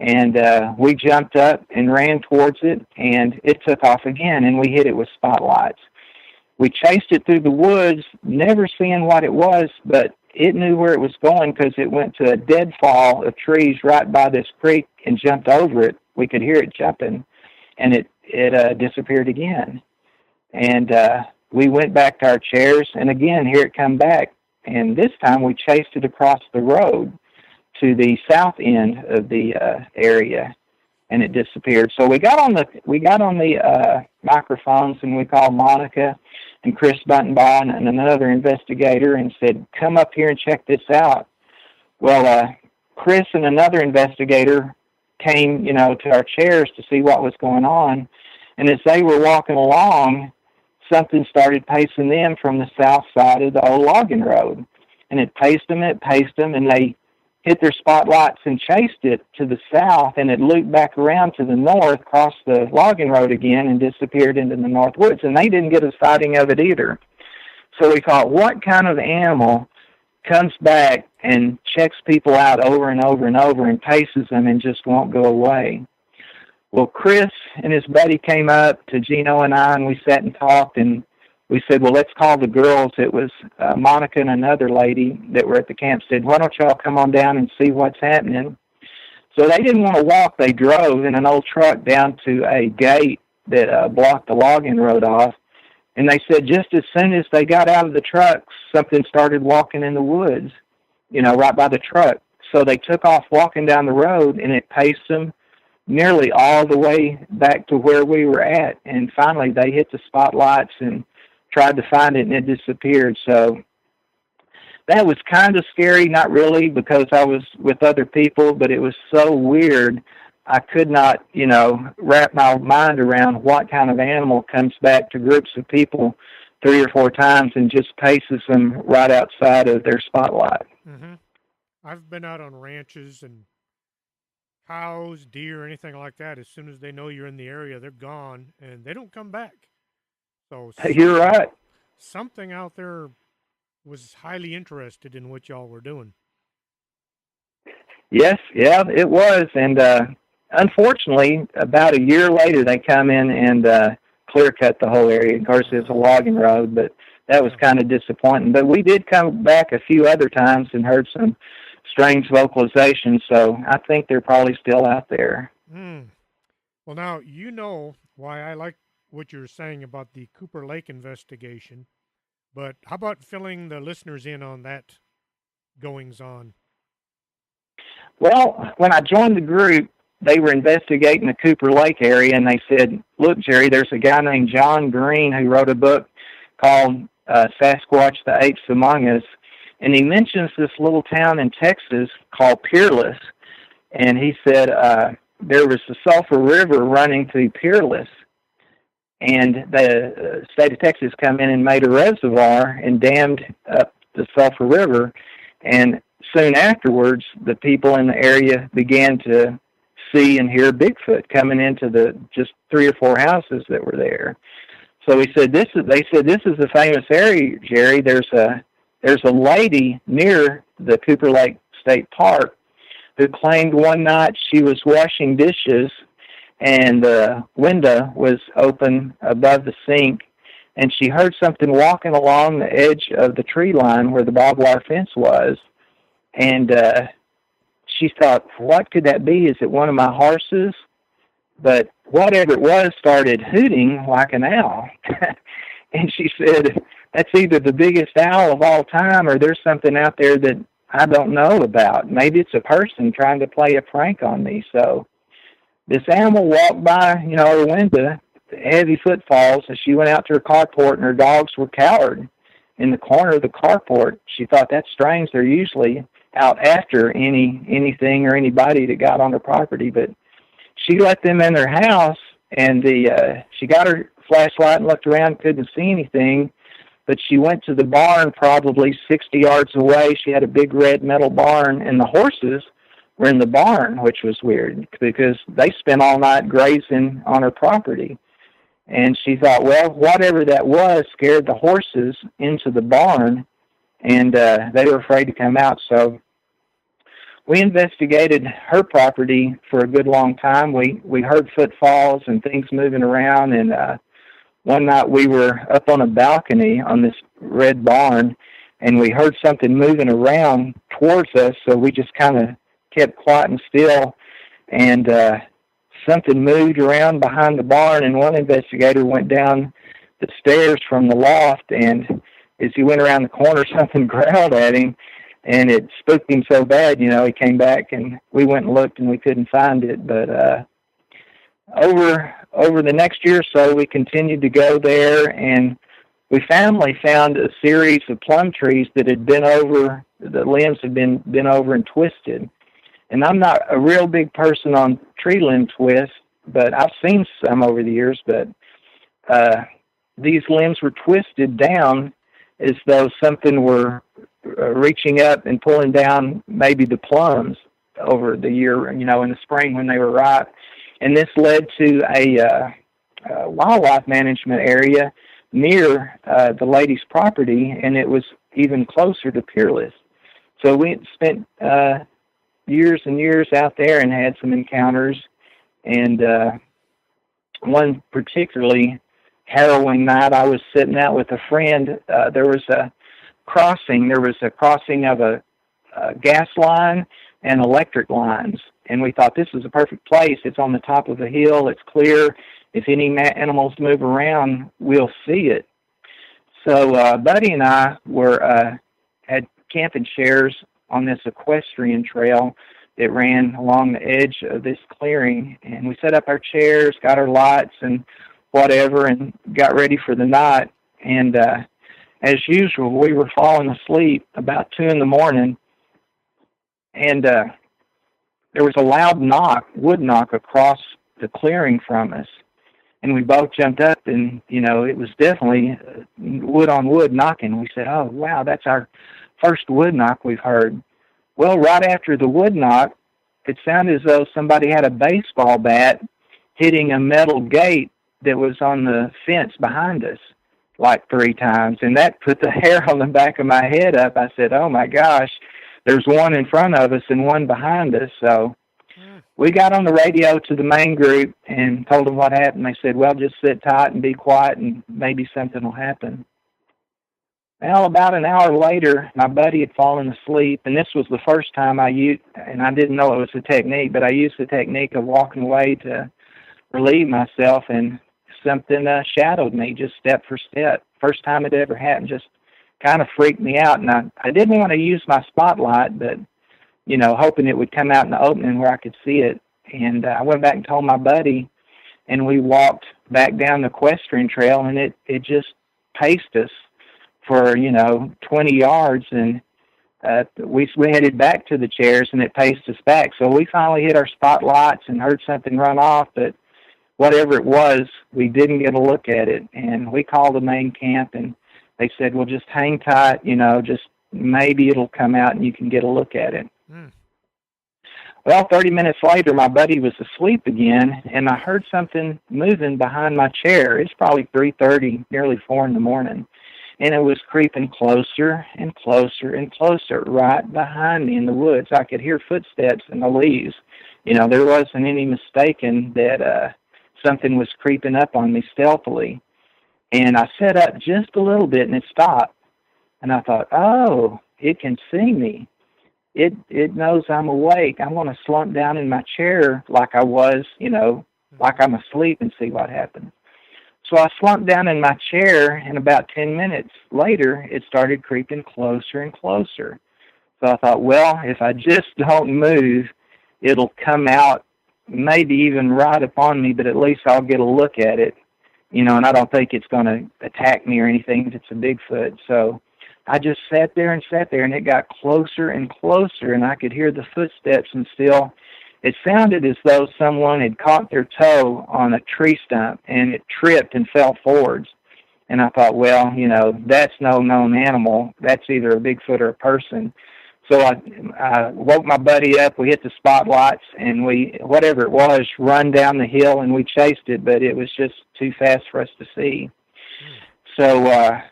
And we jumped up and ran towards it, and it took off again, and we hit it with spotlights. We chased it through the woods, never seeing what it was, but it knew where it was going because it went to a deadfall of trees right by this creek and jumped over it. We could hear it jumping, and it disappeared again. And we went back to our chairs, and again, here it come back. And this time we chased it across the road to the south end of the area, and it disappeared. So we got on the microphones, and we called Monica and Chris Bunton and another investigator and said, "Come up here and check this out." Well, Chris and another investigator came, to our chairs to see what was going on, and as they were walking along, something started pacing them from the south side of the old logging road, and it paced them, and they hit their spotlights and chased it to the south, and it looped back around to the north, crossed the logging road again, and disappeared into the north woods. And they didn't get a sighting of it either. So we thought, what kind of animal comes back and checks people out over and over and over and paces them and just won't go away? Well, Chris and his buddy came up to Gino and I, and we sat and talked, and we said, well, let's call the girls. It was Monica and another lady that were at the camp said, why don't y'all come on down and see what's happening? So they didn't want to walk. They drove in an old truck down to a gate that blocked the logging road off. And they said just as soon as they got out of the truck, something started walking in the woods, right by the truck. So they took off walking down the road, and it paced them nearly all the way back to where we were at. And finally they hit the spotlights and tried to find it, and it disappeared. So that was kind of scary, not really because I was with other people, but it was so weird. I could not, wrap my mind around what kind of animal comes back to groups of people 3 or 4 times and just paces them right outside of their spotlight. Mm-hmm. I've been out on ranches, and cows, deer, anything like that, as soon as they know you're in the area, they're gone, and they don't come back. So you're right. Something out there was highly interested in what y'all were doing. Yes, yeah, it was. And unfortunately, about a year later, they come in and clear-cut the whole area. Of course, it's a logging road, but that was kind of disappointing. But we did come back a few other times and heard some strange vocalizations, so I think they're probably still out there. Well, now, you know why I like what you're saying about the Cooper Lake investigation, but how about filling the listeners in on that goings-on? Well, when I joined the group, they were investigating the Cooper Lake area, and they said, look, Jerry, there's a guy named John Green who wrote a book called Sasquatch, the Apes Among Us, and he mentions this little town in Texas called Peerless, and he said there was the Sulphur River running through Peerless, and the state of Texas come in and made a reservoir and dammed up the Sulphur River, and soon afterwards, the people in the area began to see and hear Bigfoot coming into the just 3 or 4 houses that were there. So he said, "This is." They said, "This is a famous area, Jerry. There's a lady near the Cooper Lake State Park who claimed one night she was washing dishes and the window was open above the sink, and she heard something walking along the edge of the tree line where the barbed wire fence was, and she thought, what could that be? Is it one of my horses?" But whatever it was started hooting like an owl. And she said, "That's either the biggest owl of all time or there's something out there that I don't know about. Maybe it's a person trying to play a prank on me." So this animal walked by, her window, heavy footfalls, as she went out to her carport, and her dogs were cowered in the corner of the carport. She thought, that's strange. They're usually out after anything or anybody that got on her property. But she let them in their house, and she got her flashlight and looked around, couldn't see anything. But she went to the barn probably 60 yards away. She had a big red metal barn, and the horses were in the barn, which was weird because they spent all night grazing on her property. And she thought, well, whatever that was scared the horses into the barn, and they were afraid to come out. So we investigated her property for a good long time. We heard footfalls and things moving around, and one night we were up on a balcony on this red barn, and we heard something moving around towards us, so we just kind of kept quiet and still, and something moved around behind the barn, and one investigator went down the stairs from the loft, and as he went around the corner, something growled at him, and it spooked him so bad, he came back, and we went and looked, and we couldn't find it. But over the next year or so, we continued to go there, and we finally found a series of plum trees that had been over, the limbs had been over and twisted. And I'm not a real big person on tree limb twists, but I've seen some over the years, but these limbs were twisted down as though something were reaching up and pulling down maybe the plums over the year, in the spring when they were ripe. And this led to a wildlife management area near the lady's property, and it was even closer to Peerless. So we spent years and years out there and had some encounters, and one particularly harrowing night, I was sitting out with a friend. There was a crossing of a gas line and electric lines, and we thought this is a perfect place. It's on the top of a hill, it's clear. If any animals move around, we'll see it. So Buddy and I had camping chairs on this equestrian trail that ran along the edge of this clearing, and we set up our chairs, got our lights and whatever, and got ready for the night. And as usual, we were falling asleep about 2 a.m, and there was a loud wood knock across the clearing from us, and we both jumped up, and it was definitely wood on wood knocking. We said, "Oh wow, that's our first wood knock we've heard." Well, right after the wood knock, it sounded as though somebody had a baseball bat hitting a metal gate that was on the fence behind us like 3 times, and that put the hair on the back of my head up. I said, "Oh my gosh, there's one in front of us and one behind us." So we got on the radio to the main group and told them what happened. They said, "Well, just sit tight and be quiet and maybe something will happen." Well, about an hour later, my buddy had fallen asleep, and this was the first time I used, and I didn't know it was a technique, but I used the technique of walking away to relieve myself, and something shadowed me just step for step. First time it ever happened, just kind of freaked me out, and I didn't want to use my spotlight, but, hoping it would come out in the opening where I could see it. And I went back and told my buddy, and we walked back down the equestrian trail, and it just paced us for 20 yards, and we headed back to the chairs, and it paced us back. So we finally hit our spotlights and heard something run off, but whatever it was, we didn't get a look at it. And we called the main camp, and they said, well, just hang tight, just maybe it'll come out and you can get a look at it. Mm. Well, 30 minutes later, my buddy was asleep again, and I heard something moving behind my chair. It's probably 3:30, nearly 4 in the morning. And it was creeping closer and closer and closer right behind me in the woods. I could hear footsteps in the leaves. There wasn't any mistaking that something was creeping up on me stealthily. And I sat up just a little bit, and it stopped. And I thought, oh, it can see me. It knows I'm awake. I'm going to slump down in my chair like I was, like I'm asleep, and see what happens. So I slumped down in my chair, and about 10 minutes later, it started creeping closer and closer. So I thought, well, if I just don't move, it'll come out, maybe even right upon me, but at least I'll get a look at it, and I don't think it's going to attack me or anything if it's a Bigfoot. So I just sat there, and it got closer and closer, and I could hear the footsteps, and still it sounded as though someone had caught their toe on a tree stump, and it tripped and fell forwards. And I thought, well, that's no known animal. That's either a Bigfoot or a person. So I woke my buddy up. We hit the spotlights, and we, whatever it was, run down the hill, and we chased it, but it was just too fast for us to see. So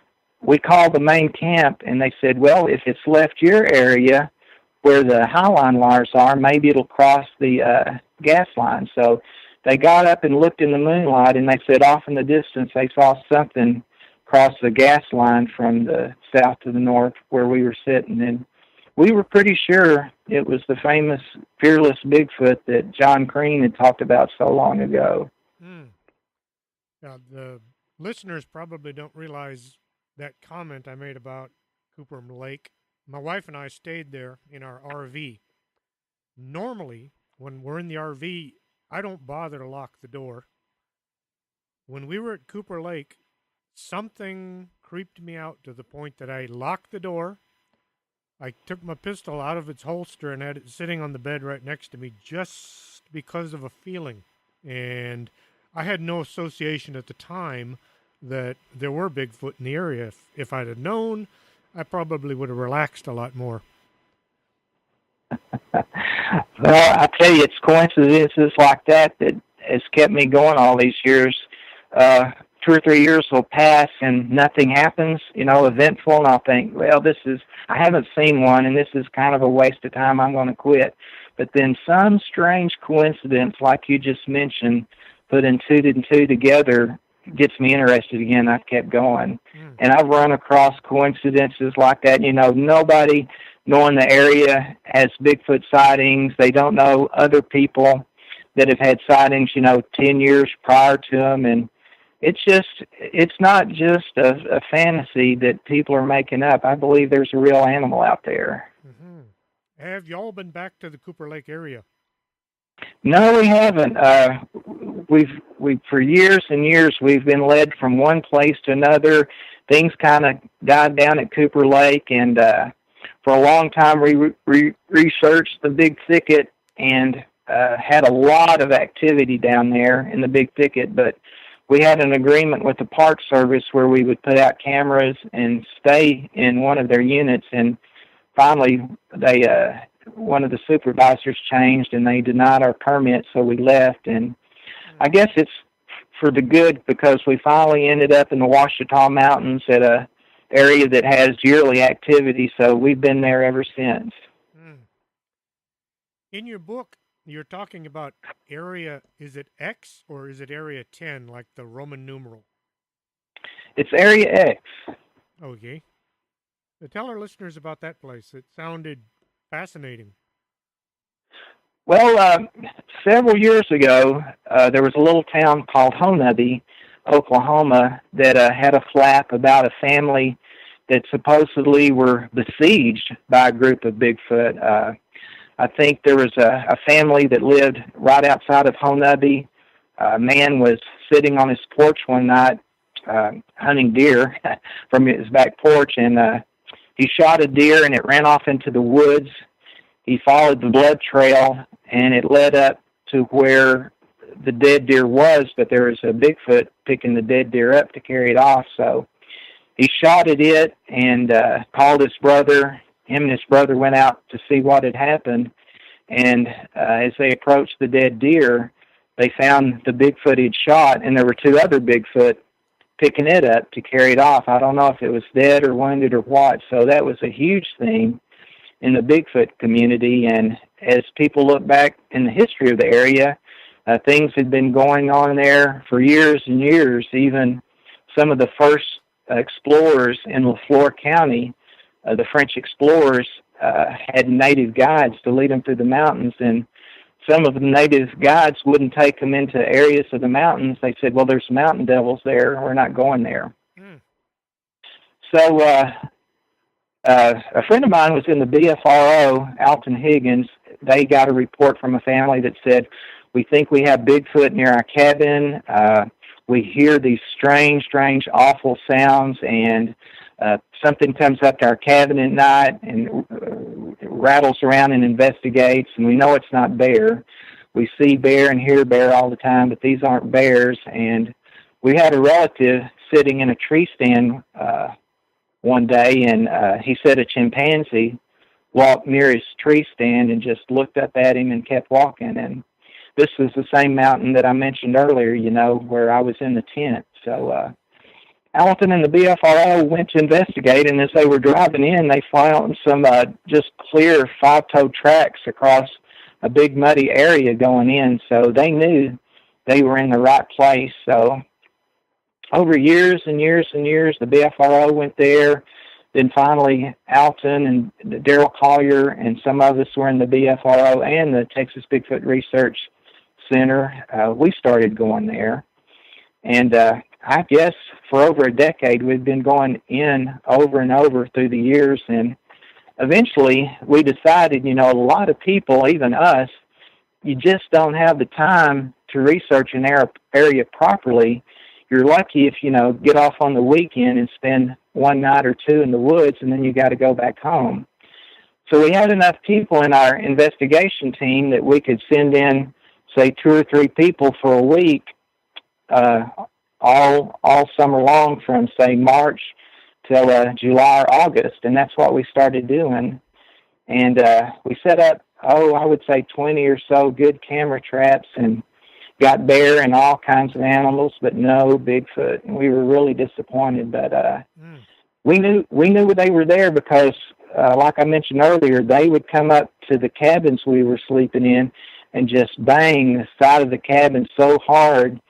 we called the main camp, and they said, well, if it's left your area where the highline wires are, maybe it'll cross the gas line. So they got up and looked in the moonlight, and they said off in the distance they saw something cross the gas line from the south to the north where we were sitting. And we were pretty sure it was the famous fearless Bigfoot that John Crean had talked about so long ago. Now, the listeners probably don't realize that comment I made about Cooper Lake. My wife and I stayed there in our RV. Normally, when we're in the RV, I don't bother to lock the door. When we were at Cooper Lake, something creeped me out to the point that I locked the door. I took my pistol out of its holster and had it sitting on the bed right next to me just because of a feeling. And I had no association at the time that there were Bigfoot in the area. If I'd have known, I probably would have relaxed a lot more. Well, I tell you, it's coincidences like that has kept me going all these years. 2 or 3 years will pass and nothing happens, eventful, and I'll think, well, I haven't seen one, and this is kind of a waste of time. I'm going to quit. But then some strange coincidence, like you just mentioned, putting 2 and 2 together, gets me interested again. I've kept going. And I've run across coincidences like that. Nobody knowing the area has Bigfoot sightings. They don't know other people that have had sightings, 10 years prior to them. And it's not just a fantasy that people are making up. I believe there's a real animal out there. Mm-hmm. Have y'all been back to the Cooper Lake area? No, we haven't. We've for years and years we've been led from one place to another. Things kind of died down at Cooper Lake, and for a long time we researched the Big Thicket and had a lot of activity down there in the Big Thicket. But we had an agreement with the Park Service where we would put out cameras and stay in one of their units. And finally, one of the supervisors changed, and they denied our permit, so we left. And I guess it's for the good, because we finally ended up in the Ouachita Mountains at a area that has yearly activity, so we've been there ever since. In your book, you're talking about area, is it X or is it area 10, like the Roman numeral? It's area X. Okay. So tell our listeners about that place. It sounded fascinating. Well, several years ago, there was a little town called Honubby, Oklahoma, that had a flap about a family that supposedly were besieged by a group of Bigfoot. I think there was a family that lived right outside of Honubby. A man was sitting on his porch one night hunting deer from his back porch, and he shot a deer and it ran off into the woods. He followed the blood trail and it led up to where the dead deer was, but there was a Bigfoot picking the dead deer up to carry it off. So he shot at it and called his brother. Him and his brother went out to see what had happened. And as they approached the dead deer, they found the Bigfoot he'd shot, and there were two other Bigfoot picking it up to carry it off. I don't know if it was dead or wounded or what. So that was a huge thing in the Bigfoot community. And as people look back in the history of the area, things had been going on there for years and years. Even some of the first explorers in Lafleur County, the French explorers, had native guides to lead them through the mountains, and some of the native guides wouldn't take them into areas of the mountains. They said, well, there's mountain devils there. We're not going there. So a friend of mine was in the BFRO, Alton Higgins. They got a report from a family that said, we think we have Bigfoot near our cabin. We hear these strange, awful sounds, and something comes up to our cabin at night and rattles around and investigates, and we know it's not bear. We see bear and hear bear all the time, but these aren't bears. And we had a relative sitting in a tree stand one day, and he said a chimpanzee walked near his tree stand and just looked up at him and kept walking. And this was the same mountain that I mentioned earlier, you know, where I was in the tent. So Alton and the BFRO went to investigate, and as they were driving in, they found some just clear five-toed tracks across a big muddy area going in, so they knew they were in the right place. So over years and years and years, the BFRO went there. Then finally, Alton and Darrell Collier and some of us were in the BFRO and the Texas Bigfoot Research Center. We started going there. And I guess for over a decade, we've been going in over and over through the years. And eventually, we decided, you know, a lot of people, even us, you just don't have the time to research an area properly. You're lucky if, you know, get off on the weekend and spend one night or two in the woods, and then you got to go back home. So we had enough people in our investigation team that we could send in, say, 2 or 3 people for a week, all summer long from, say, March till July or August, and that's what we started doing. And we set up, I would say 20 or so good camera traps and got bear and all kinds of animals, but no Bigfoot. And we were really disappointed, but we knew they were there because, like I mentioned earlier, they would come up to the cabins we were sleeping in and just bang the side of the cabin so hard,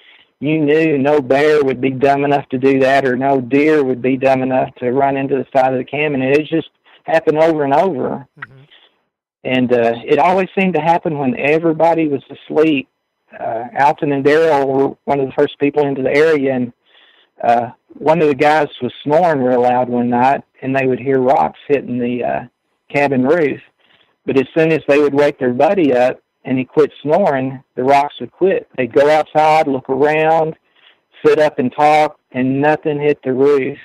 you knew no bear would be dumb enough to do that, or no deer would be dumb enough to run into the side of the cabin. And it just happened over and over. Mm-hmm. And it always seemed to happen when everybody was asleep. Alton and Darrell were one of the first people into the area, and one of the guys was snoring real loud one night, and they would hear rocks hitting the cabin roof. But as soon as they would wake their buddy up and he quit snoring, the rocks would quit. They'd go outside, look around, sit up and talk, and nothing hit the roof.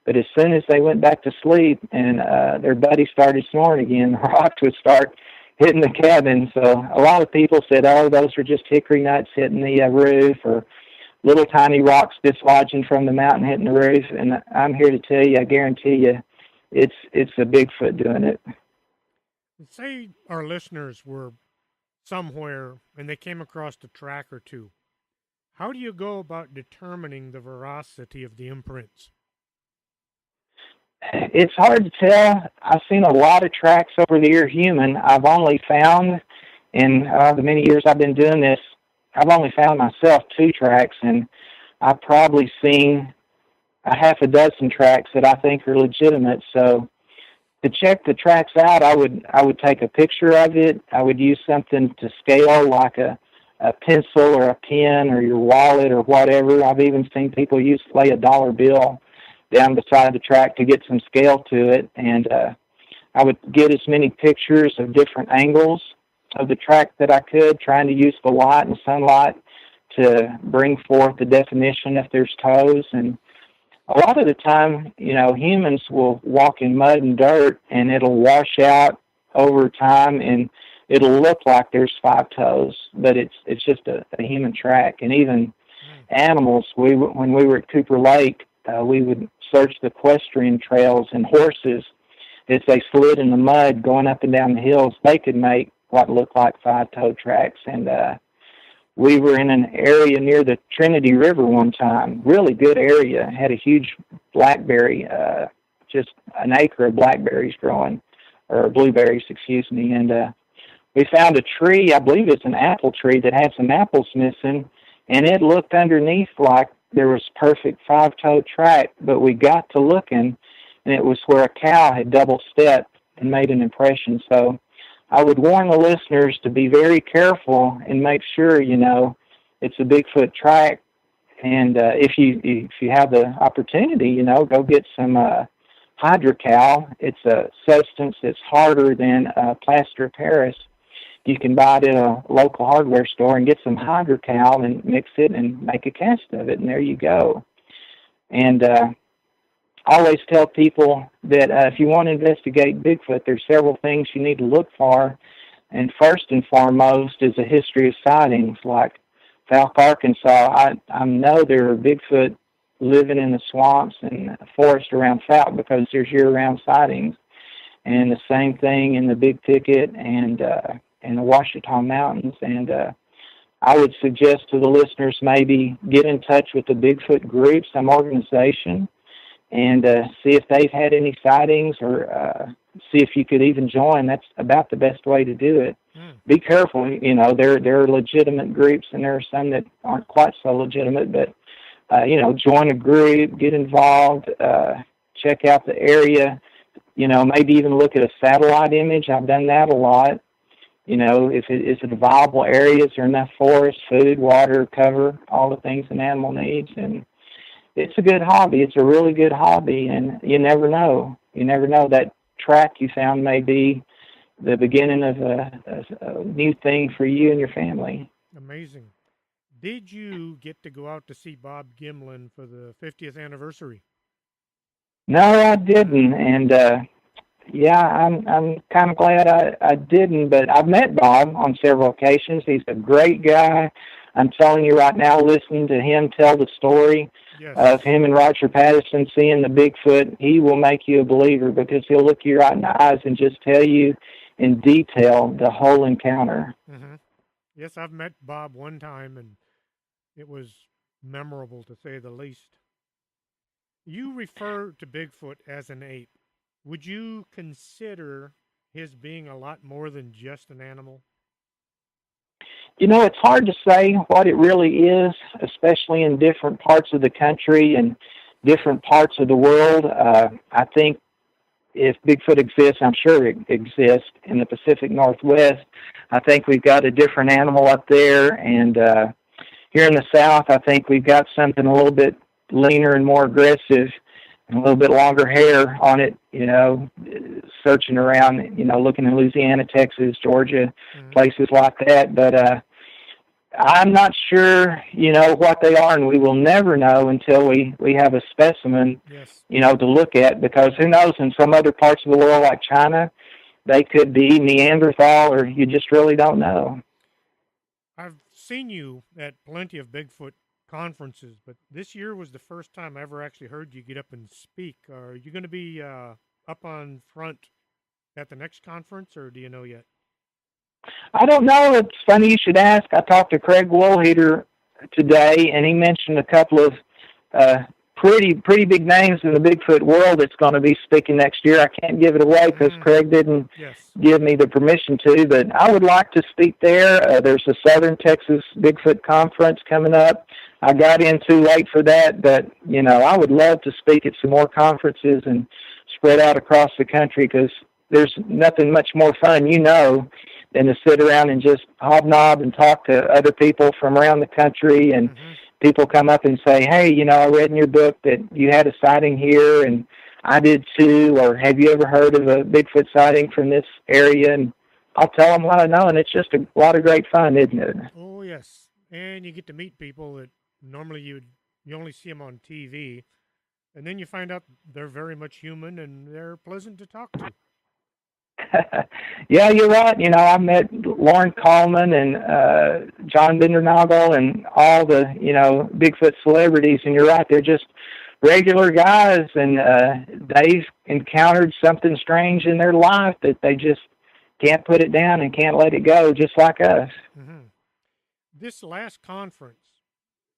But as soon as they went back to sleep and their buddy started snoring again, the rocks would start hitting the cabin. So a lot of people said, oh, those were just hickory nuts hitting the roof, or little tiny rocks dislodging from the mountain hitting the roof. And I'm here to tell you, I guarantee you, it's a Bigfoot doing it. Say our listeners were somewhere and they came across a track or two. How do you go about determining the veracity of the imprints? It's hard to tell. I've seen a lot of tracks over the year human. I've only found, in the many years I've been doing this, I've only found myself 2 tracks, and I've probably seen a half a dozen tracks that I think are legitimate. So to check the tracks out, I would take a picture of it. I would use something to scale, like a pencil or a pen or your wallet or whatever. I've even seen people lay a dollar bill down beside the track to get some scale to it. And I would get as many pictures of different angles of the track that I could, trying to use the light and sunlight to bring forth the definition if there's toes. And a lot of the time, humans will walk in mud and dirt, and it'll wash out over time, and it'll look like there's five toes, but it's just a human track. And even animals, when we were at Cooper Lake, we would search the equestrian trails, and horses, as they slid in the mud going up and down the hills, they could make what looked like five-toe tracks. And we were in an area near the Trinity River one time, really good area, had a huge blackberry, just an acre of blackberries growing, or blueberries, excuse me, and we found a tree, I believe it's an apple tree, that had some apples missing, and it looked underneath like there was perfect five-toe track, but we got to looking, and it was where a cow had double-stepped and made an impression. So I would warn the listeners to be very careful and make sure, it's a Bigfoot track. And if you have the opportunity, go get some hydrocal. It's a substance that's harder than plaster of Paris. You can buy it at a local hardware store and get some hydrocal and mix it and make a cast of it, and there you go. And I always tell people that if you want to investigate Bigfoot, there's several things you need to look for. And first and foremost is a history of sightings. Like Falk, Arkansas, I know there are Bigfoot living in the swamps and forest around Falk because there's year-round sightings. And the same thing in the Big Thicket and the Washita Mountains. And I would suggest to the listeners maybe get in touch with the Bigfoot group, some organization, and see if they've had any sightings, or see if you could even join. That's about the best way to do it. Be careful, there are legitimate groups, and there are some that aren't quite so legitimate, but, join a group, get involved, check out the area, maybe even look at a satellite image. I've done that a lot. Is it a viable area? Is there enough forest, food, water, cover, all the things an animal needs? And it's a good hobby. It's a really good hobby, and you never know. You never know. That track you found may be the beginning of a new thing for you and your family. Amazing. Did you get to go out to see Bob Gimlin for the 50th anniversary? No, I didn't, and I'm kind of glad I didn't. But I've met Bob on several occasions. He's a great guy. I'm telling you right now, listening to him tell the story of him and Roger Patterson seeing the Bigfoot, he will make you a believer, because he'll look you right in the eyes and just tell you in detail the whole encounter. Mm-hmm. Yes, I've met Bob one time, and it was memorable, to say the least. You refer to Bigfoot as an ape. Would you consider his being a lot more than just an animal? It's hard to say what it really is, especially in different parts of the country and different parts of the world. I think if Bigfoot exists, I'm sure it exists in the Pacific Northwest. I think we've got a different animal up there, and here in the South, I think we've got something a little bit leaner and more aggressive, and a little bit longer hair on it, searching around, looking in Louisiana, Texas, Georgia, places like that. But I'm not sure, what they are, and we will never know until we have a specimen, to look at, because who knows, in some other parts of the world like China, they could be Neanderthal, or you just really don't know. I've seen you at plenty of Bigfoot conferences, but this year was the first time I ever actually heard you get up and speak. Are you going to be up on front at the next conference, or do you know yet? I don't know. It's funny you should ask. I talked to Craig Woolheater today, and he mentioned a couple of pretty big names in the Bigfoot world that's going to be speaking next year. I can't give it away because Craig didn't give me the permission to, but I would like to speak there. There's a Southern Texas Bigfoot Conference coming up. I got in too late for that, but, I would love to speak at some more conferences and spread out across the country, because there's nothing much more fun, than to sit around and just hobnob and talk to other people from around the country. And people come up and say, hey, I read in your book that you had a sighting here, and I did too, or have you ever heard of a Bigfoot sighting from this area? And I'll tell them what I know, and it's just a lot of great fun, isn't it? Oh, yes. And you get to meet people that normally you only see them on TV. and then you find out they're very much human and they're pleasant to talk to. Yeah, you're right. I've met Lauren Coleman and John Bindernagel and all the, Bigfoot celebrities, and you're right, they're just regular guys, and they've encountered something strange in their life that they just can't put it down and can't let it go, just like us. Mm-hmm. This last conference,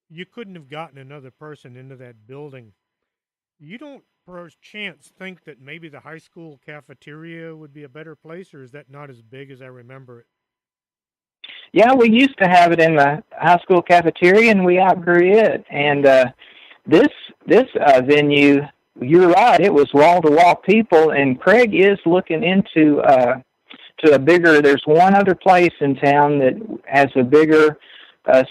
you couldn't have gotten another person into that building. You don't, per chance, think that maybe the high school cafeteria would be a better place, or is that not as big as I remember it? Yeah, we used to have it in the high school cafeteria, and we outgrew it. And this venue, you're right, it was wall-to-wall people, and Craig is looking into to a bigger. There's one other place in town that has a bigger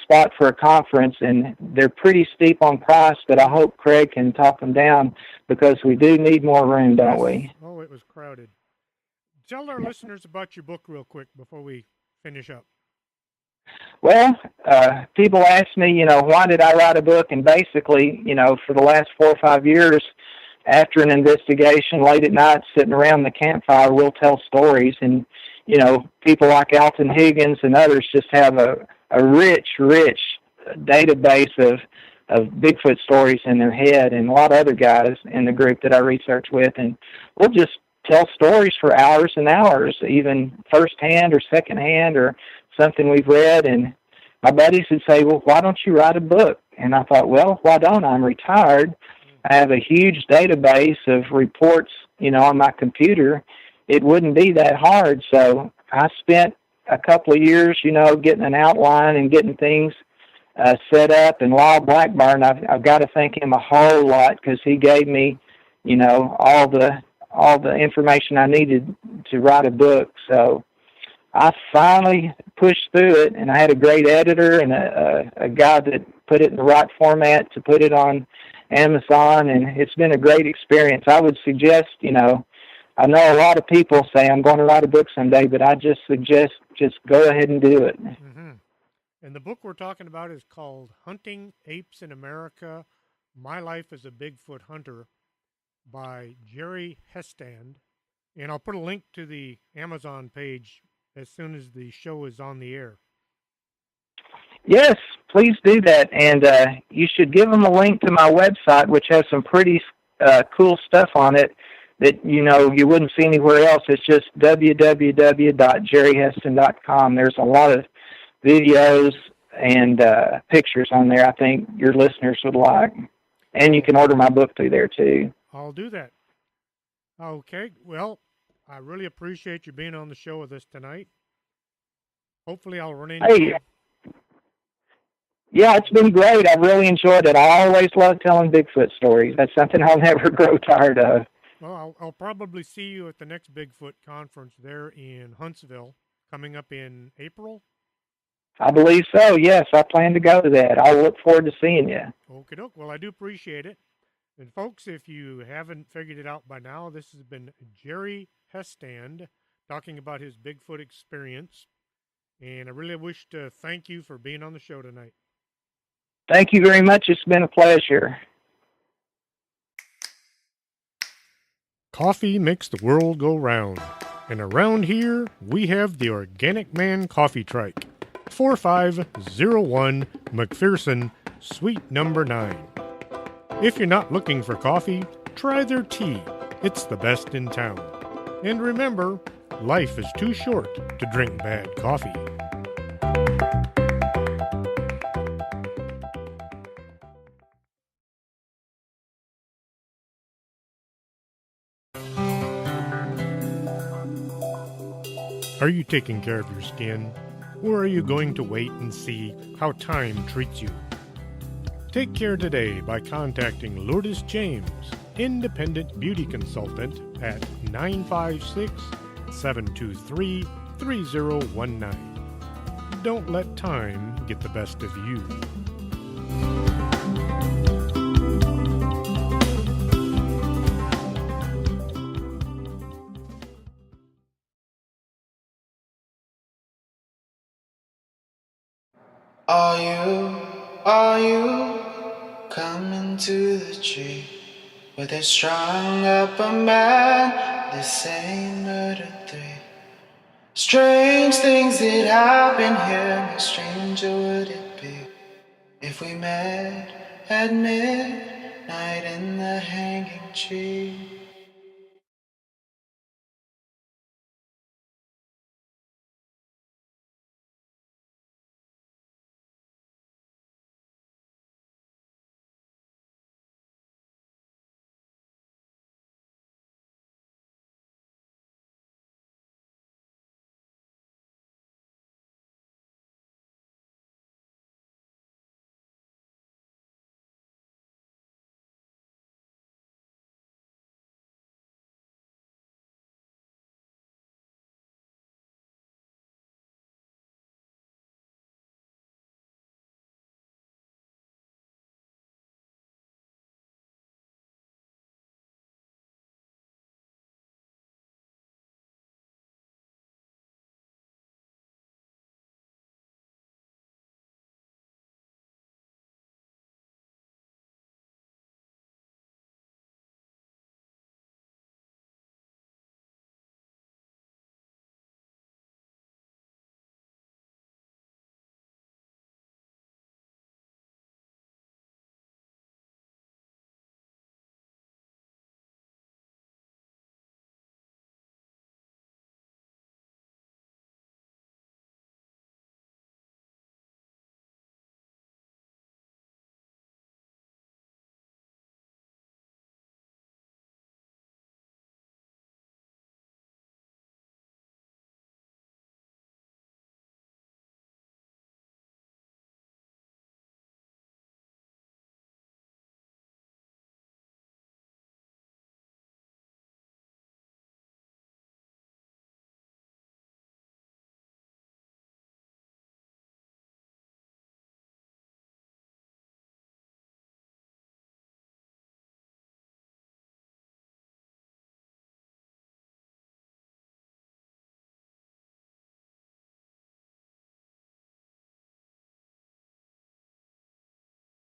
spot for a conference, and they're pretty steep on price, but I hope Craig can talk them down because we do need more room, don't Yes. we? Oh, it was crowded. Tell our listeners about your book real quick before we finish up. Well, people ask me, why did I write a book? And basically, for the last 4 or 5 years, after an investigation, late at night, sitting around the campfire, we'll tell stories. And, people like Alton Higgins and others just have a rich database of Bigfoot stories in their head, and a lot of other guys in the group that I research with. And we'll just tell stories for hours and hours, even firsthand or secondhand or something we've read. And my buddies would say, well, why don't you write a book? And I thought, well, why don't I? I'm retired. I have a huge database of reports, on my computer. It wouldn't be that hard. So I spent a couple of years, getting an outline and getting things set up. And Lyle Blackburn, I've got to thank him a whole lot because he gave me, all the information I needed to write a book. So I finally pushed through it, and I had a great editor and a guy that put it in the right format to put it on Amazon, and it's been a great experience. I would suggest, I know a lot of people say I'm going to write a book someday, but I just suggest just go ahead and do it. Mm-hmm. And the book we're talking about is called Hunting Apes in America, My Life as a Bigfoot Hunter by Jerry Hestand. And I'll put a link to the Amazon page as soon as the show is on the air. Yes, please do that. And you should give them a link to my website, which has some pretty cool stuff on it that, you wouldn't see anywhere else. It's just www.jerryheston.com. There's a lot of videos and pictures on there I think your listeners would like. And you can order my book through there, too. I'll do that. Okay, well, I really appreciate you being on the show with us tonight. Hopefully I'll run into you. Yeah, it's been great. I really enjoyed it. I always love telling Bigfoot stories. That's something I'll never grow tired of. Well, I'll probably see you at the next Bigfoot conference there in Huntsville coming up in April. I believe so, yes. I plan to go to that. I'll look forward to seeing you. Okie doke. Well, I do appreciate it. And folks, if you haven't figured it out by now, this has been Jerry Hestand talking about his Bigfoot experience. And I really wish to thank you for being on the show tonight. Thank you very much. It's been a pleasure. Coffee makes the world go round. And around here, we have the Organic Man Coffee Trike. 4501 McPherson, Suite number 9. If you're not looking for coffee, try their tea. It's the best in town. And remember, life is too short to drink bad coffee. Are you taking care of your skin? Or are you going to wait and see how time treats you? Take care today by contacting Lourdes James, Independent Beauty Consultant, at 956-723-3019. Don't let time get the best of you. Are you coming to the tree where they strung up a man, the same murder three. Strange things that happen here, how stranger would it be if we met at midnight in the hanging tree?